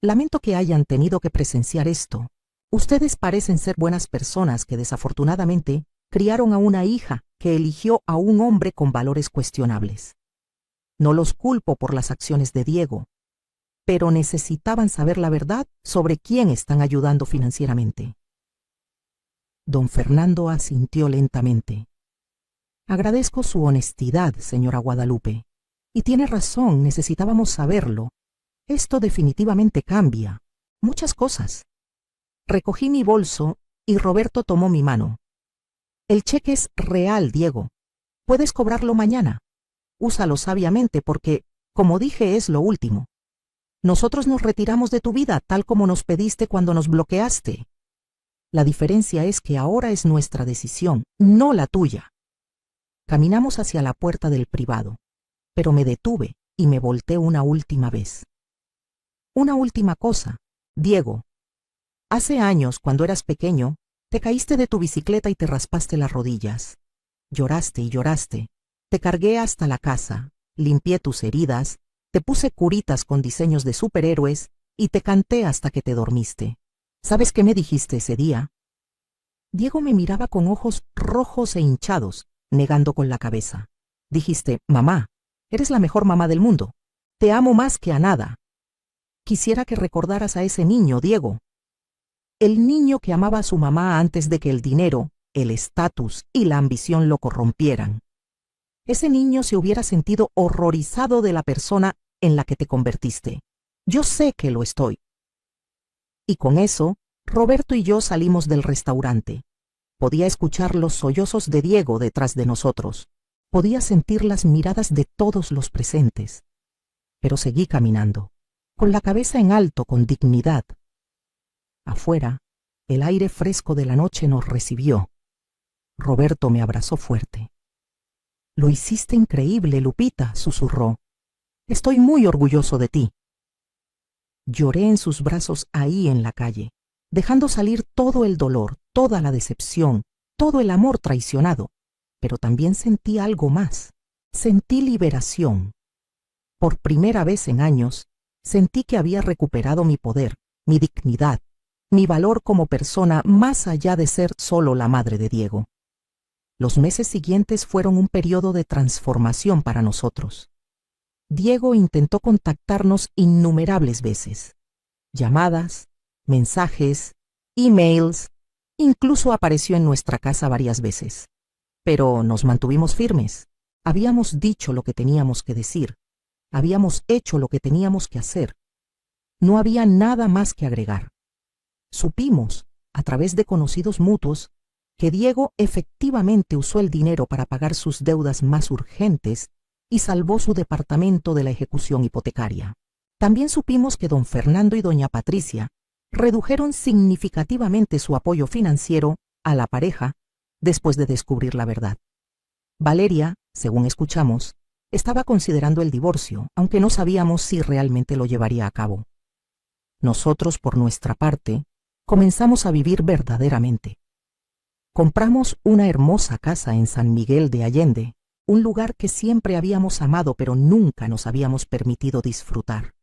Lamento que hayan tenido que presenciar esto. Ustedes parecen ser buenas personas que desafortunadamente criaron a una hija que eligió a un hombre con valores cuestionables. No los culpo por las acciones de Diego, pero necesitaban saber la verdad sobre quién están ayudando financieramente. Don Fernando asintió lentamente. Agradezco su honestidad, señora Guadalupe. Y tiene razón, necesitábamos saberlo. Esto definitivamente cambia. Muchas cosas. Recogí mi bolso y Roberto tomó mi mano. El cheque es real, Diego. Puedes cobrarlo mañana. Úsalo sabiamente porque, como dije, es lo último. Nosotros nos retiramos de tu vida tal como nos pediste cuando nos bloqueaste. La diferencia es que ahora es nuestra decisión, no la tuya. Caminamos hacia la puerta del privado, pero me detuve y me volteé una última vez. Una última cosa, Diego. Hace años, cuando eras pequeño, te caíste de tu bicicleta y te raspaste las rodillas. Lloraste y lloraste. Te cargué hasta la casa, limpié tus heridas, te puse curitas con diseños de superhéroes y te canté hasta que te dormiste. ¿Sabes qué me dijiste ese día? Diego me miraba con ojos rojos e hinchados, negando con la cabeza. Dijiste, mamá, eres la mejor mamá del mundo. Te amo más que a nada. Quisiera que recordaras a ese niño, Diego. El niño que amaba a su mamá antes de que el dinero, el estatus y la ambición lo corrompieran. Ese niño se hubiera sentido horrorizado de la persona en la que te convertiste. Yo sé que lo estoy. Y con eso, Roberto y yo salimos del restaurante. Podía escuchar los sollozos de Diego detrás de nosotros. Podía sentir las miradas de todos los presentes. Pero seguí caminando, con la cabeza en alto, con dignidad. Afuera, el aire fresco de la noche nos recibió. Roberto me abrazó fuerte. Lo hiciste increíble, Lupita, susurró. Estoy muy orgulloso de ti. Lloré en sus brazos ahí en la calle, dejando salir todo el dolor, toda la decepción, todo el amor traicionado. Pero también sentí algo más. Sentí liberación. Por primera vez en años, sentí que había recuperado mi poder, mi dignidad, mi valor como persona más allá de ser solo la madre de Diego. Los meses siguientes fueron un periodo de transformación para nosotros. Diego intentó contactarnos innumerables veces. Llamadas, mensajes, emails, incluso apareció en nuestra casa varias veces. Pero nos mantuvimos firmes. Habíamos dicho lo que teníamos que decir. Habíamos hecho lo que teníamos que hacer. No había nada más que agregar. Supimos, a través de conocidos mutuos, que Diego efectivamente usó el dinero para pagar sus deudas más urgentes y salvó su departamento de la ejecución hipotecaria. También supimos que don Fernando y doña Patricia redujeron significativamente su apoyo financiero a la pareja después de descubrir la verdad. Valeria, según escuchamos, estaba considerando el divorcio, aunque no sabíamos si realmente lo llevaría a cabo. Nosotros, por nuestra parte, comenzamos a vivir verdaderamente. Compramos una hermosa casa en San Miguel de Allende, un lugar que siempre habíamos amado pero nunca nos habíamos permitido disfrutar.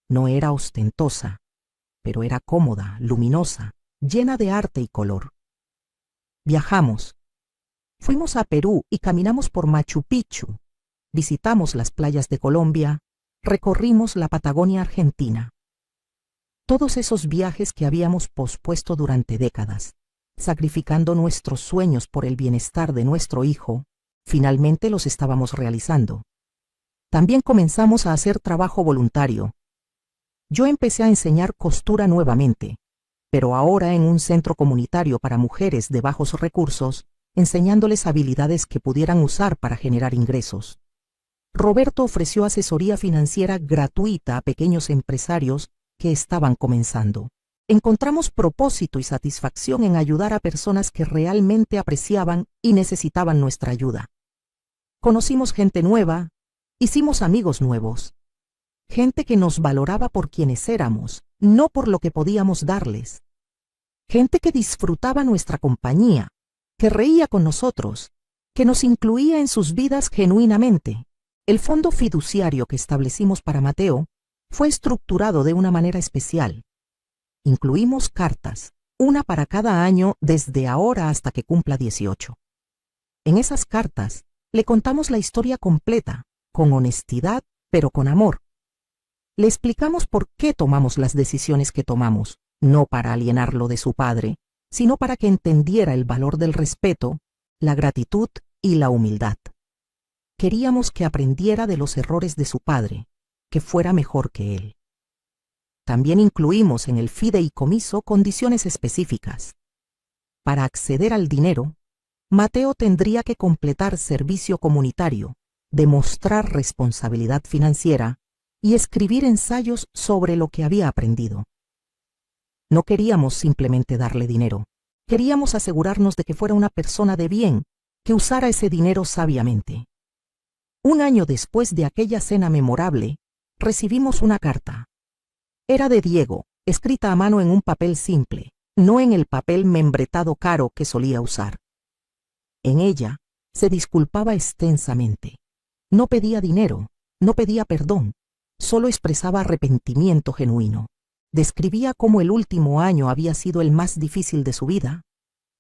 No era ostentosa, pero era cómoda, luminosa, llena de arte y color. Viajamos. Fuimos a Perú y caminamos por Machu Picchu. Visitamos las playas de Colombia, recorrimos la Patagonia Argentina. Todos esos viajes que habíamos pospuesto durante décadas, sacrificando nuestros sueños por el bienestar de nuestro hijo, finalmente los estábamos realizando. También comenzamos a hacer trabajo voluntario. Yo empecé a enseñar costura nuevamente, pero ahora en un centro comunitario para mujeres de bajos recursos, enseñándoles habilidades que pudieran usar para generar ingresos. Roberto ofreció asesoría financiera gratuita a pequeños empresarios que estaban comenzando. Encontramos propósito y satisfacción en ayudar a personas que realmente apreciaban y necesitaban nuestra ayuda. Conocimos gente nueva, hicimos amigos nuevos, gente que nos valoraba por quienes éramos, no por lo que podíamos darles. Gente que disfrutaba nuestra compañía, que reía con nosotros, que nos incluía en sus vidas genuinamente. El fondo fiduciario que establecimos para Mateo fue estructurado de una manera especial. Incluimos cartas, una para cada año desde ahora hasta que cumpla 18. En esas cartas le contamos la historia completa, con honestidad, pero con amor. Le explicamos por qué tomamos las decisiones que tomamos, no para alienarlo de su padre, sino para que entendiera el valor del respeto, la gratitud y la humildad. Queríamos que aprendiera de los errores de su padre, que fuera mejor que él. También incluimos en el fideicomiso condiciones específicas. Para acceder al dinero, Mateo tendría que completar servicio comunitario, demostrar responsabilidad financiera y escribir ensayos sobre lo que había aprendido. No queríamos simplemente darle dinero, queríamos asegurarnos de que fuera una persona de bien, que usara ese dinero sabiamente. Un año después de aquella cena memorable, recibimos una carta. Era de Diego, escrita a mano en un papel simple, no en el papel membretado caro que solía usar. En ella se disculpaba extensamente. No pedía dinero, no pedía perdón, solo expresaba arrepentimiento genuino. Describía cómo el último año había sido el más difícil de su vida,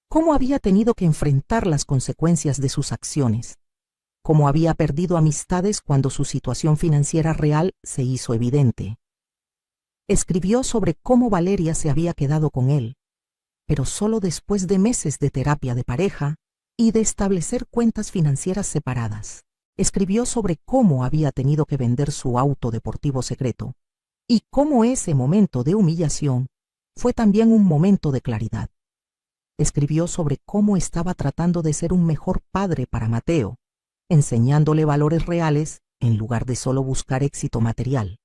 cómo había tenido que enfrentar las consecuencias de sus acciones, cómo había perdido amistades cuando su situación financiera real se hizo evidente. Escribió sobre cómo Valeria se había quedado con él, pero solo después de meses de terapia de pareja y de establecer cuentas financieras separadas. Escribió sobre cómo había tenido que vender su auto deportivo secreto y cómo ese momento de humillación fue también un momento de claridad. Escribió sobre cómo estaba tratando de ser un mejor padre para Mateo, enseñándole valores reales en lugar de solo buscar éxito material.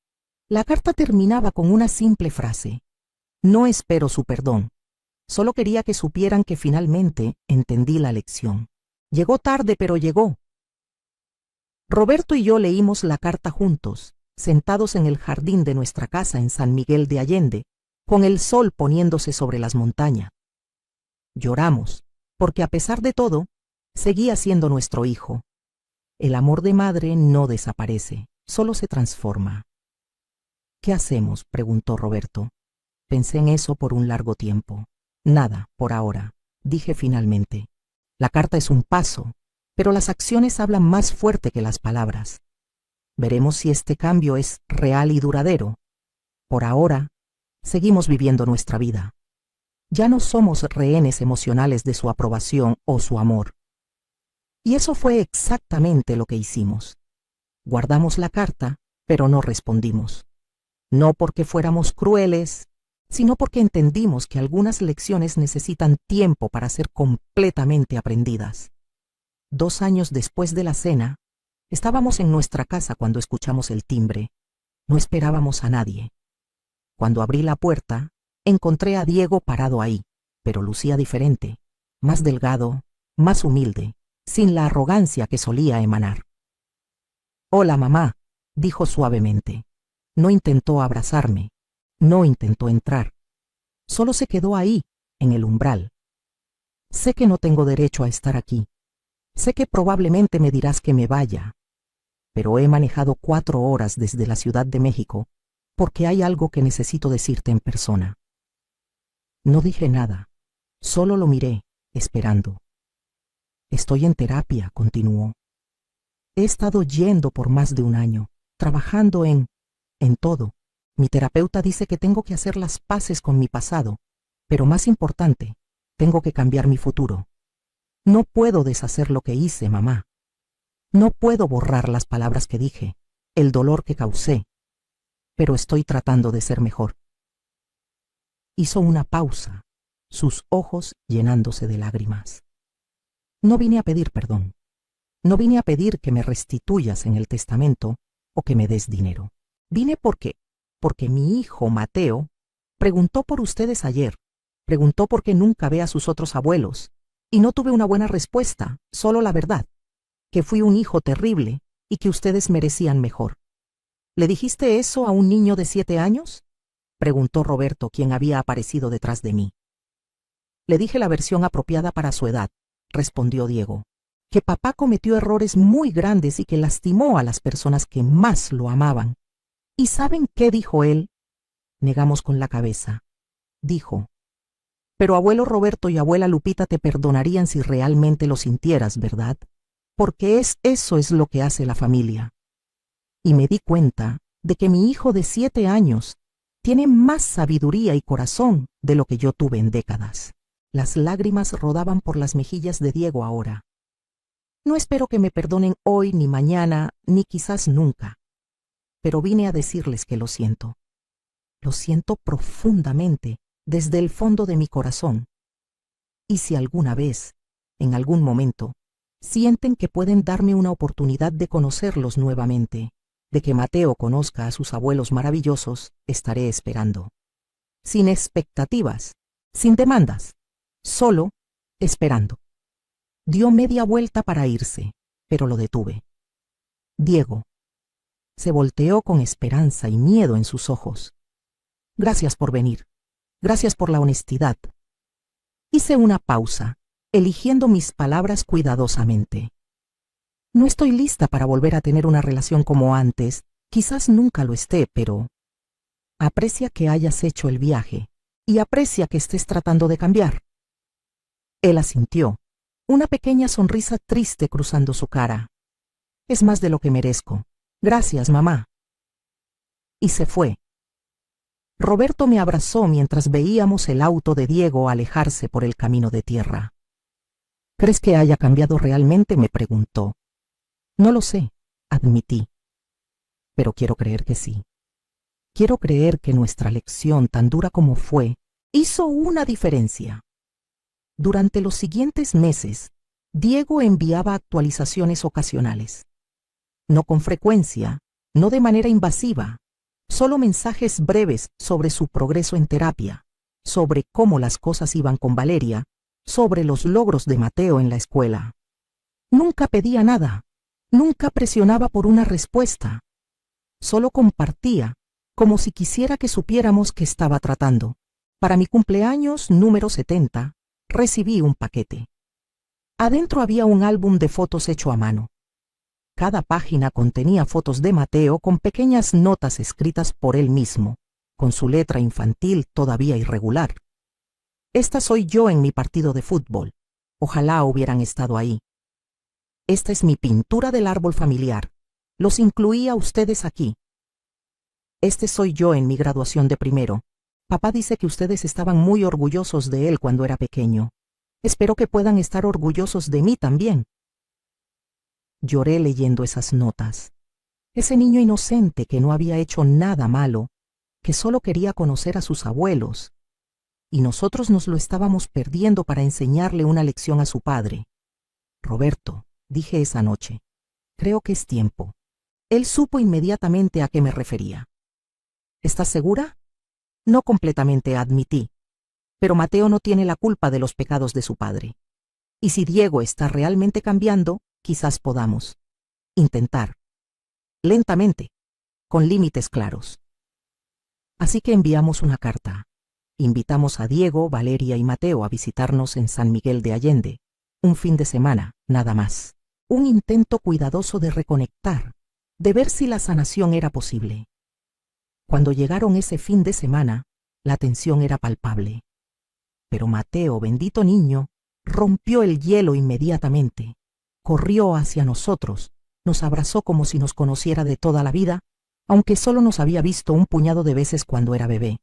La carta terminaba con una simple frase: no espero su perdón, solo quería que supieran que finalmente entendí la lección. Llegó tarde, pero llegó. Roberto y yo leímos la carta juntos, sentados en el jardín de nuestra casa en San Miguel de Allende, con el sol poniéndose sobre las montañas. Lloramos, porque a pesar de todo, seguía siendo nuestro hijo. El amor de madre no desaparece, solo se transforma. ¿Qué hacemos?, preguntó Roberto. Pensé en eso por un largo tiempo. Nada, por ahora, dije finalmente. La carta es un paso, pero las acciones hablan más fuerte que las palabras. Veremos si este cambio es real y duradero. Por ahora, seguimos viviendo nuestra vida. Ya no somos rehenes emocionales de su aprobación o su amor. Y eso fue exactamente lo que hicimos. Guardamos la carta, pero no respondimos. No porque fuéramos crueles, sino porque entendimos que algunas lecciones necesitan tiempo para ser completamente aprendidas. 2 años después de la cena, estábamos en nuestra casa cuando escuchamos el timbre. No esperábamos a nadie. Cuando abrí la puerta, encontré a Diego parado ahí, pero lucía diferente, más delgado, más humilde, sin la arrogancia que solía emanar. «Hola, mamá», dijo suavemente. No intentó abrazarme, no intentó entrar. Solo se quedó ahí, en el umbral. Sé que no tengo derecho a estar aquí. Sé que probablemente me dirás que me vaya, pero he manejado 4 horas desde la Ciudad de México porque hay algo que necesito decirte en persona. No dije nada, solo lo miré, esperando. Estoy en terapia, continuó. He estado yendo por más de un año, trabajando en todo. Mi terapeuta dice que tengo que hacer las paces con mi pasado, pero más importante, tengo que cambiar mi futuro. No puedo deshacer lo que hice, mamá. No puedo borrar las palabras que dije, el dolor que causé, pero estoy tratando de ser mejor. Hizo una pausa, sus ojos llenándose de lágrimas. No vine a pedir perdón. No vine a pedir que me restituyas en el testamento o que me des dinero. Vine porque mi hijo Mateo preguntó por ustedes ayer. Preguntó por qué nunca ve a sus otros abuelos. Y no tuve una buena respuesta, solo la verdad, que fui un hijo terrible y que ustedes merecían mejor. ¿Le dijiste eso a un niño de 7 años? Preguntó Roberto, quien había aparecido detrás de mí. Le dije la versión apropiada para su edad, respondió Diego, que papá cometió errores muy grandes y que lastimó a las personas que más lo amaban. ¿Y saben qué dijo él? Negamos con la cabeza. Dijo: pero abuelo Roberto y abuela Lupita te perdonarían si realmente lo sintieras, ¿verdad? Porque eso es lo que hace la familia. Y me di cuenta de que mi hijo de 7 años tiene más sabiduría y corazón de lo que yo tuve en décadas. Las lágrimas rodaban por las mejillas de Diego ahora. No espero que me perdonen hoy, ni mañana, ni quizás nunca. Pero vine a decirles que lo siento. Lo siento profundamente, desde el fondo de mi corazón. Y si alguna vez, en algún momento, sienten que pueden darme una oportunidad de conocerlos nuevamente, de que Mateo conozca a sus abuelos maravillosos, estaré esperando. Sin expectativas, sin demandas, solo esperando. Dio media vuelta para irse, pero lo detuve. Diego. Se volteó con esperanza y miedo en sus ojos. Gracias por venir. Gracias por la honestidad. Hice una pausa, eligiendo mis palabras cuidadosamente. No estoy lista para volver a tener una relación como antes, quizás nunca lo esté, pero aprecia que hayas hecho el viaje y aprecia que estés tratando de cambiar. Él asintió, una pequeña sonrisa triste cruzando su cara. Es más de lo que merezco. Gracias, mamá. Y se fue. Roberto me abrazó mientras veíamos el auto de Diego alejarse por el camino de tierra. ¿Crees que haya cambiado realmente?, me preguntó. No lo sé, admití. Pero quiero creer que sí. Quiero creer que nuestra lección, tan dura como fue, hizo una diferencia. Durante los siguientes meses, Diego enviaba actualizaciones ocasionales. No con frecuencia, no de manera invasiva, solo mensajes breves sobre su progreso en terapia, sobre cómo las cosas iban con Valeria, sobre los logros de Mateo en la escuela. Nunca pedía nada, nunca presionaba por una respuesta. Solo compartía, como si quisiera que supiéramos que estaba tratando. Para mi cumpleaños número 70, recibí un paquete. Adentro había un álbum de fotos hecho a mano. Cada página contenía fotos de Mateo con pequeñas notas escritas por él mismo, con su letra infantil todavía irregular. Esta soy yo en mi partido de fútbol. Ojalá hubieran estado ahí. Esta es mi pintura del árbol familiar. Los incluí a ustedes aquí. Este soy yo en mi graduación de primero. Papá dice que ustedes estaban muy orgullosos de él cuando era pequeño. Espero que puedan estar orgullosos de mí también. Lloré leyendo esas notas. Ese niño inocente que no había hecho nada malo, que solo quería conocer a sus abuelos. Y nosotros nos lo estábamos perdiendo para enseñarle una lección a su padre. Roberto, dije esa noche, creo que es tiempo. Él supo inmediatamente a qué me refería. ¿Estás segura? No completamente, admití. Pero Mateo no tiene la culpa de los pecados de su padre. Y si Diego está realmente cambiando, quizás podamos intentar. Lentamente, con límites claros. Así que enviamos una carta. Invitamos a Diego, Valeria y Mateo a visitarnos en San Miguel de Allende. Un fin de semana, nada más. Un intento cuidadoso de reconectar, de ver si la sanación era posible. Cuando llegaron ese fin de semana, la tensión era palpable. Pero Mateo, bendito niño, rompió el hielo inmediatamente. Corrió hacia nosotros, nos abrazó como si nos conociera de toda la vida, aunque solo nos había visto un puñado de veces cuando era bebé.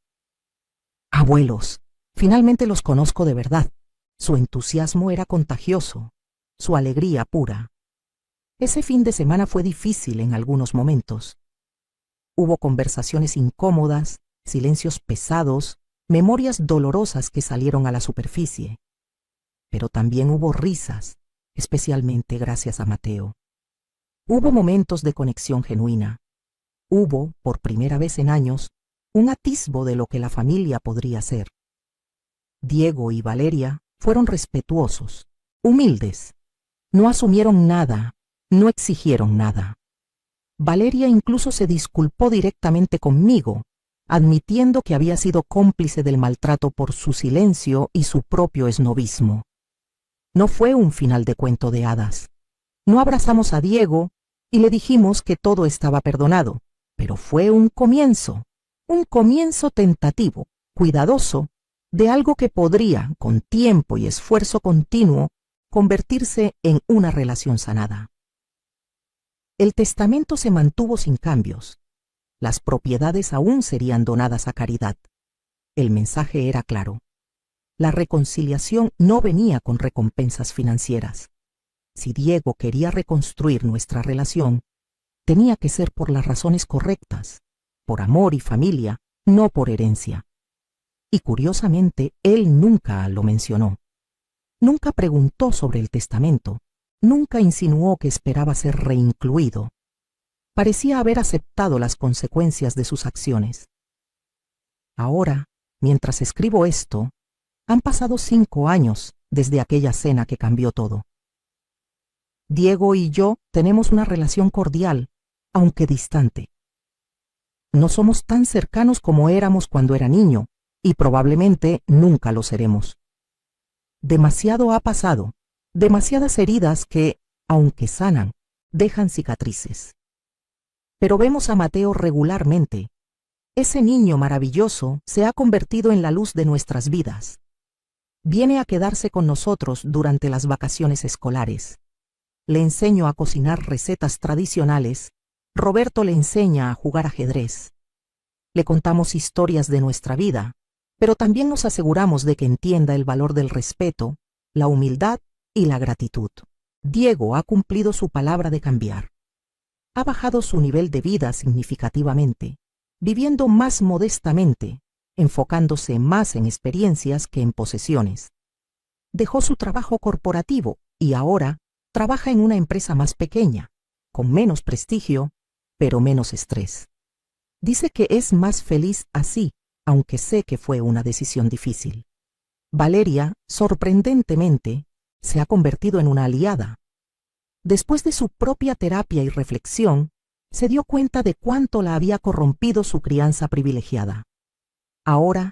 Abuelos, finalmente los conozco de verdad. Su entusiasmo era contagioso, su alegría pura. Ese fin de semana fue difícil en algunos momentos. Hubo conversaciones incómodas, silencios pesados, memorias dolorosas que salieron a la superficie. Pero también hubo risas, especialmente gracias a Mateo. Hubo momentos de conexión genuina. Hubo, por primera vez en años, un atisbo de lo que la familia podría ser. Diego y Valeria fueron respetuosos, humildes. No asumieron nada, no exigieron nada. Valeria incluso se disculpó directamente conmigo, admitiendo que había sido cómplice del maltrato por su silencio y su propio esnobismo. No fue un final de cuento de hadas. No abrazamos a Diego y le dijimos que todo estaba perdonado, pero fue un comienzo tentativo, cuidadoso, de algo que podría, con tiempo y esfuerzo continuo, convertirse en una relación sanada. El testamento se mantuvo sin cambios. Las propiedades aún serían donadas a caridad. El mensaje era claro. La reconciliación no venía con recompensas financieras. Si Diego quería reconstruir nuestra relación, tenía que ser por las razones correctas, por amor y familia, no por herencia. Y curiosamente, él nunca lo mencionó. Nunca preguntó sobre el testamento, nunca insinuó que esperaba ser reincluido. Parecía haber aceptado las consecuencias de sus acciones. Ahora, mientras escribo esto, han pasado 5 años desde aquella cena que cambió todo. Diego y yo tenemos una relación cordial, aunque distante. No somos tan cercanos como éramos cuando era niño, y probablemente nunca lo seremos. Demasiado ha pasado, demasiadas heridas que, aunque sanan, dejan cicatrices. Pero vemos a Mateo regularmente. Ese niño maravilloso se ha convertido en la luz de nuestras vidas. Viene a quedarse con nosotros durante las vacaciones escolares. Le enseño a cocinar recetas tradicionales. Roberto le enseña a jugar ajedrez. Le contamos historias de nuestra vida, pero también nos aseguramos de que entienda el valor del respeto, la humildad y la gratitud. Diego ha cumplido su palabra de cambiar. Ha bajado su nivel de vida significativamente, viviendo más modestamente, enfocándose más en experiencias que en posesiones. Dejó su trabajo corporativo y ahora trabaja en una empresa más pequeña, con menos prestigio, pero menos estrés. Dice que es más feliz así, aunque sé que fue una decisión difícil. Valeria, sorprendentemente, se ha convertido en una aliada. Después de su propia terapia y reflexión, se dio cuenta de cuánto la había corrompido su crianza privilegiada. Ahora,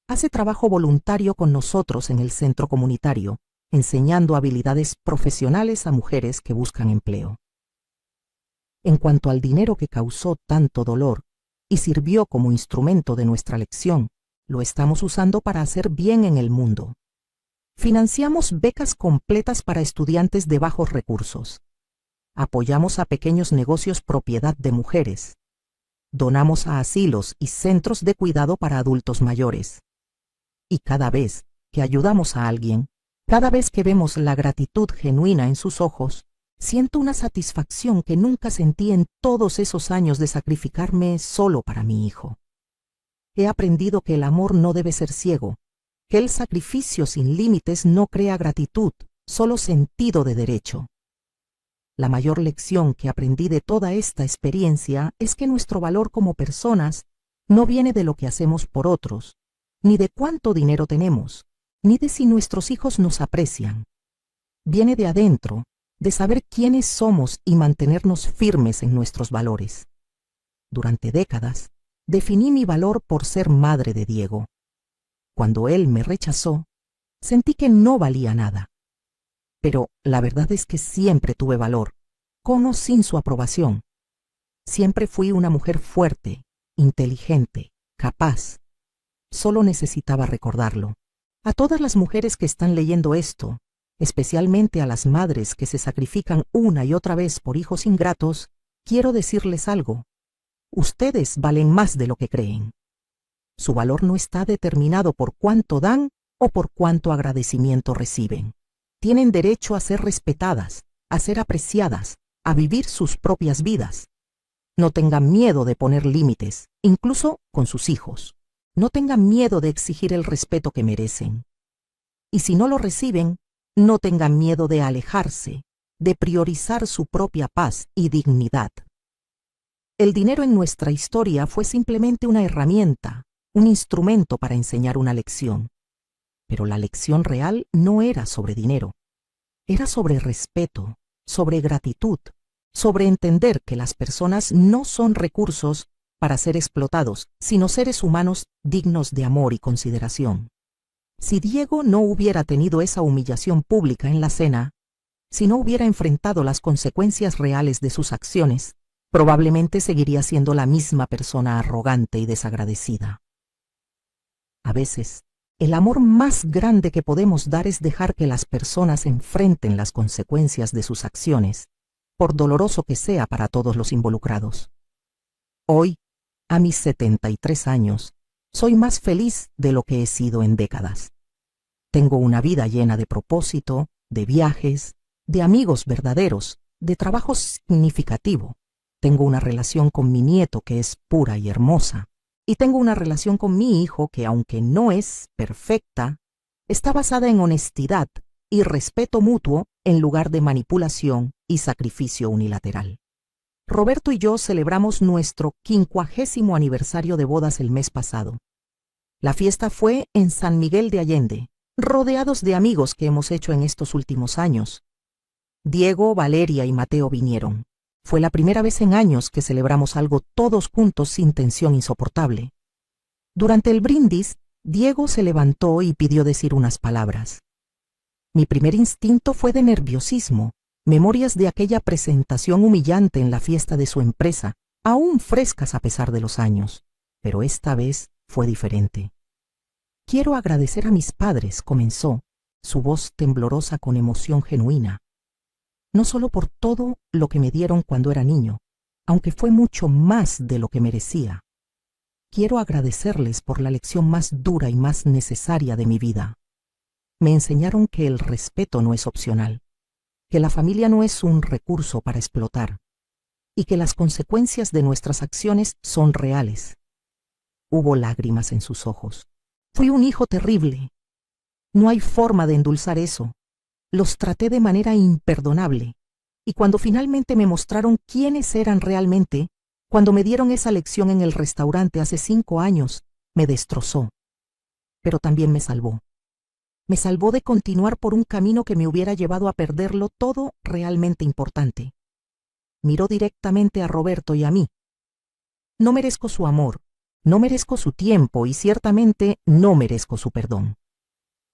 hace trabajo voluntario con nosotros en el centro comunitario, enseñando habilidades profesionales a mujeres que buscan empleo. En cuanto al dinero que causó tanto dolor y sirvió como instrumento de nuestra lección, lo estamos usando para hacer bien en el mundo. Financiamos becas completas para estudiantes de bajos recursos. Apoyamos a pequeños negocios propiedad de mujeres. Donamos a asilos y centros de cuidado para adultos mayores. Y cada vez que ayudamos a alguien, cada vez que vemos la gratitud genuina en sus ojos, siento una satisfacción que nunca sentí en todos esos años de sacrificarme solo para mi hijo. He aprendido que el amor no debe ser ciego, que el sacrificio sin límites no crea gratitud, solo sentido de derecho. La mayor lección que aprendí de toda esta experiencia es que nuestro valor como personas no viene de lo que hacemos por otros, ni de cuánto dinero tenemos, ni de si nuestros hijos nos aprecian. Viene de adentro, de saber quiénes somos y mantenernos firmes en nuestros valores. Durante décadas, definí mi valor por ser madre de Diego. Cuando él me rechazó, sentí que no valía nada. Pero la verdad es que siempre tuve valor, con o sin su aprobación. Siempre fui una mujer fuerte, inteligente, capaz. Solo necesitaba recordarlo. A todas las mujeres que están leyendo esto, especialmente a las madres que se sacrifican una y otra vez por hijos ingratos, quiero decirles algo. Ustedes valen más de lo que creen. Su valor no está determinado por cuánto dan o por cuánto agradecimiento reciben. Tienen derecho a ser respetadas, a ser apreciadas, a vivir sus propias vidas. No tengan miedo de poner límites, incluso con sus hijos. No tengan miedo de exigir el respeto que merecen. Y si no lo reciben, no tengan miedo de alejarse, de priorizar su propia paz y dignidad. El dinero en nuestra historia fue simplemente una herramienta, un instrumento para enseñar una lección. Pero la lección real no era sobre dinero. Era sobre respeto, sobre gratitud, sobre entender que las personas no son recursos para ser explotados, sino seres humanos dignos de amor y consideración. Si Diego no hubiera tenido esa humillación pública en la cena, si no hubiera enfrentado las consecuencias reales de sus acciones, probablemente seguiría siendo la misma persona arrogante y desagradecida. A veces, el amor más grande que podemos dar es dejar que las personas enfrenten las consecuencias de sus acciones, por doloroso que sea para todos los involucrados. Hoy, a mis 73 años, soy más feliz de lo que he sido en décadas. Tengo una vida llena de propósito, de viajes, de amigos verdaderos, de trabajo significativo. Tengo una relación con mi nieto que es pura y hermosa. Y tengo una relación con mi hijo que, aunque no es perfecta, está basada en honestidad y respeto mutuo en lugar de manipulación y sacrificio unilateral. Roberto y yo celebramos nuestro 50º aniversario de bodas el mes pasado. La fiesta fue en San Miguel de Allende, rodeados de amigos que hemos hecho en estos últimos años. Diego, Valeria y Mateo vinieron. Fue la primera vez en años que celebramos algo todos juntos sin tensión insoportable. Durante el brindis, Diego se levantó y pidió decir unas palabras. Mi primer instinto fue de nerviosismo, memorias de aquella presentación humillante en la fiesta de su empresa, aún frescas a pesar de los años, pero esta vez fue diferente. Quiero agradecer a mis padres, comenzó, su voz temblorosa con emoción genuina. No solo por todo lo que me dieron cuando era niño, aunque fue mucho más de lo que merecía. Quiero agradecerles por la lección más dura y más necesaria de mi vida. Me enseñaron que el respeto no es opcional, que la familia no es un recurso para explotar, y que las consecuencias de nuestras acciones son reales. Hubo lágrimas en sus ojos. Fui un hijo terrible. No hay forma de endulzar eso. Los traté de manera imperdonable, y cuando finalmente me mostraron quiénes eran realmente, cuando me dieron esa lección en el restaurante hace 5 años, me destrozó. Pero también me salvó. Me salvó de continuar por un camino que me hubiera llevado a perderlo todo realmente importante. Miró directamente a Roberto y a mí. No merezco su amor, no merezco su tiempo y ciertamente no merezco su perdón.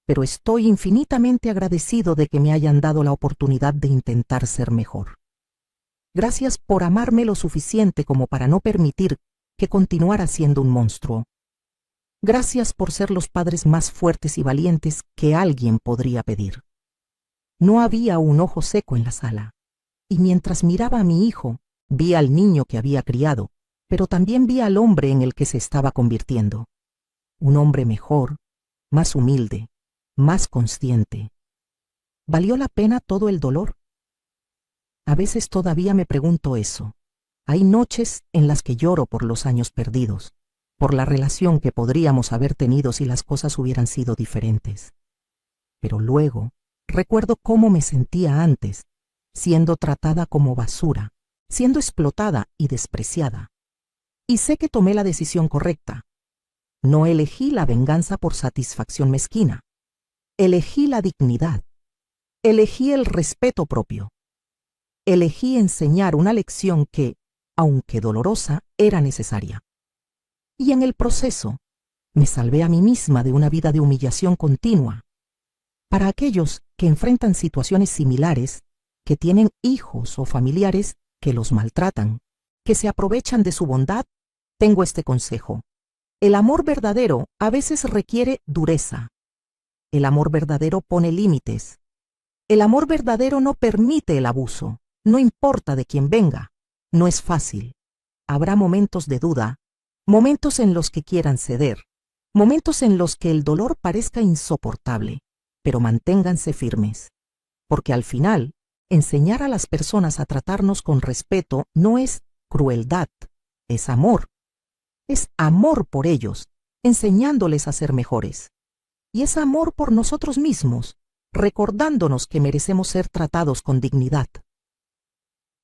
Pero estoy infinitamente agradecido de que me hayan dado la oportunidad de intentar ser mejor. Gracias por amarme lo suficiente como para no permitir que continuara siendo un monstruo. Gracias por ser los padres más fuertes y valientes que alguien podría pedir. No había un ojo seco en la sala, y mientras miraba a mi hijo, vi al niño que había criado, pero también vi al hombre en el que se estaba convirtiendo. Un hombre mejor, más humilde, más consciente. ¿Valió la pena todo el dolor? A veces todavía me pregunto eso. Hay noches en las que lloro por los años perdidos, por la relación que podríamos haber tenido si las cosas hubieran sido diferentes. Pero luego recuerdo cómo me sentía antes, siendo tratada como basura, siendo explotada y despreciada. Y sé que tomé la decisión correcta. No elegí la venganza por satisfacción mezquina. Elegí la dignidad. Elegí el respeto propio. Elegí enseñar una lección que, aunque dolorosa, era necesaria. Y en el proceso, me salvé a mí misma de una vida de humillación continua. Para aquellos que enfrentan situaciones similares, que tienen hijos o familiares que los maltratan, que se aprovechan de su bondad, tengo este consejo. El amor verdadero a veces requiere dureza. El amor verdadero pone límites. El amor verdadero no permite el abuso, no importa de quién venga. No es fácil. Habrá momentos de duda, momentos en los que quieran ceder, momentos en los que el dolor parezca insoportable, pero manténganse firmes. Porque al final, enseñar a las personas a tratarnos con respeto no es crueldad, es amor. Es amor por ellos, enseñándoles a ser mejores. Y es amor por nosotros mismos, recordándonos que merecemos ser tratados con dignidad.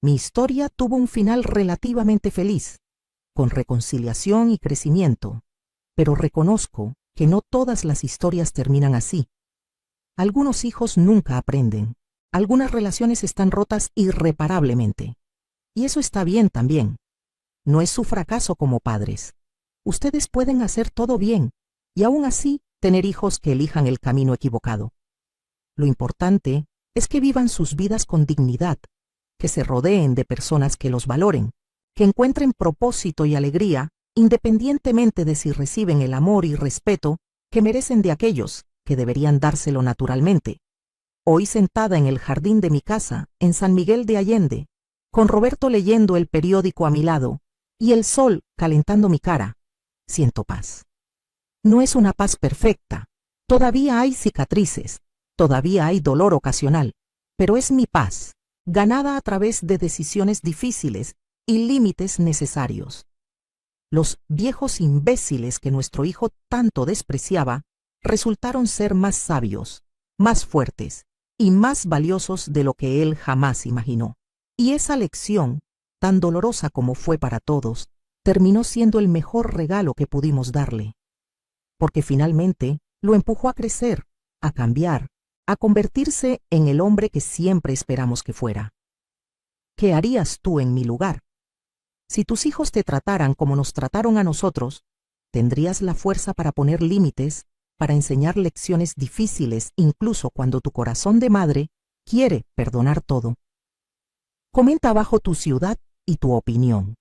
Mi historia tuvo un final relativamente feliz, con reconciliación y crecimiento, pero reconozco que no todas las historias terminan así. Algunos hijos nunca aprenden, algunas relaciones están rotas irreparablemente. Y eso está bien también. No es su fracaso como padres. Ustedes pueden hacer todo bien y aún así tener hijos que elijan el camino equivocado. Lo importante es que vivan sus vidas con dignidad, que se rodeen de personas que los valoren, que encuentren propósito y alegría independientemente de si reciben el amor y respeto que merecen de aquellos que deberían dárselo naturalmente. Hoy sentada en el jardín de mi casa, en San Miguel de Allende, con Roberto leyendo el periódico a mi lado y el sol calentando mi cara, siento paz. No es una paz perfecta, todavía hay cicatrices, todavía hay dolor ocasional, pero es mi paz, ganada a través de decisiones difíciles y límites necesarios. Los viejos imbéciles que nuestro hijo tanto despreciaba resultaron ser más sabios, más fuertes y más valiosos de lo que él jamás imaginó. Y esa lección, tan dolorosa como fue para todos, terminó siendo el mejor regalo que pudimos darle. Porque finalmente lo empujó a crecer, a cambiar, a convertirse en el hombre que siempre esperamos que fuera. ¿Qué harías tú en mi lugar? Si tus hijos te trataran como nos trataron a nosotros, ¿tendrías la fuerza para poner límites, para enseñar lecciones difíciles incluso cuando tu corazón de madre quiere perdonar todo? Comenta abajo tu ciudad y tu opinión.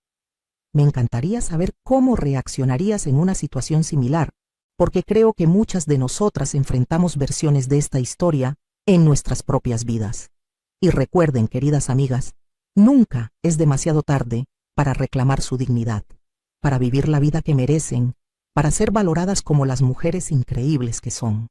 Me encantaría saber cómo reaccionarías en una situación similar, porque creo que muchas de nosotras enfrentamos versiones de esta historia en nuestras propias vidas. Y recuerden, queridas amigas, nunca es demasiado tarde para reclamar su dignidad, para vivir la vida que merecen, para ser valoradas como las mujeres increíbles que son.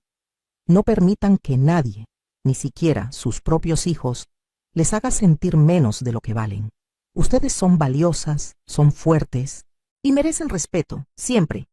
No permitan que nadie, ni siquiera sus propios hijos, les haga sentir menos de lo que valen. Ustedes son valiosas, son fuertes y merecen respeto, siempre.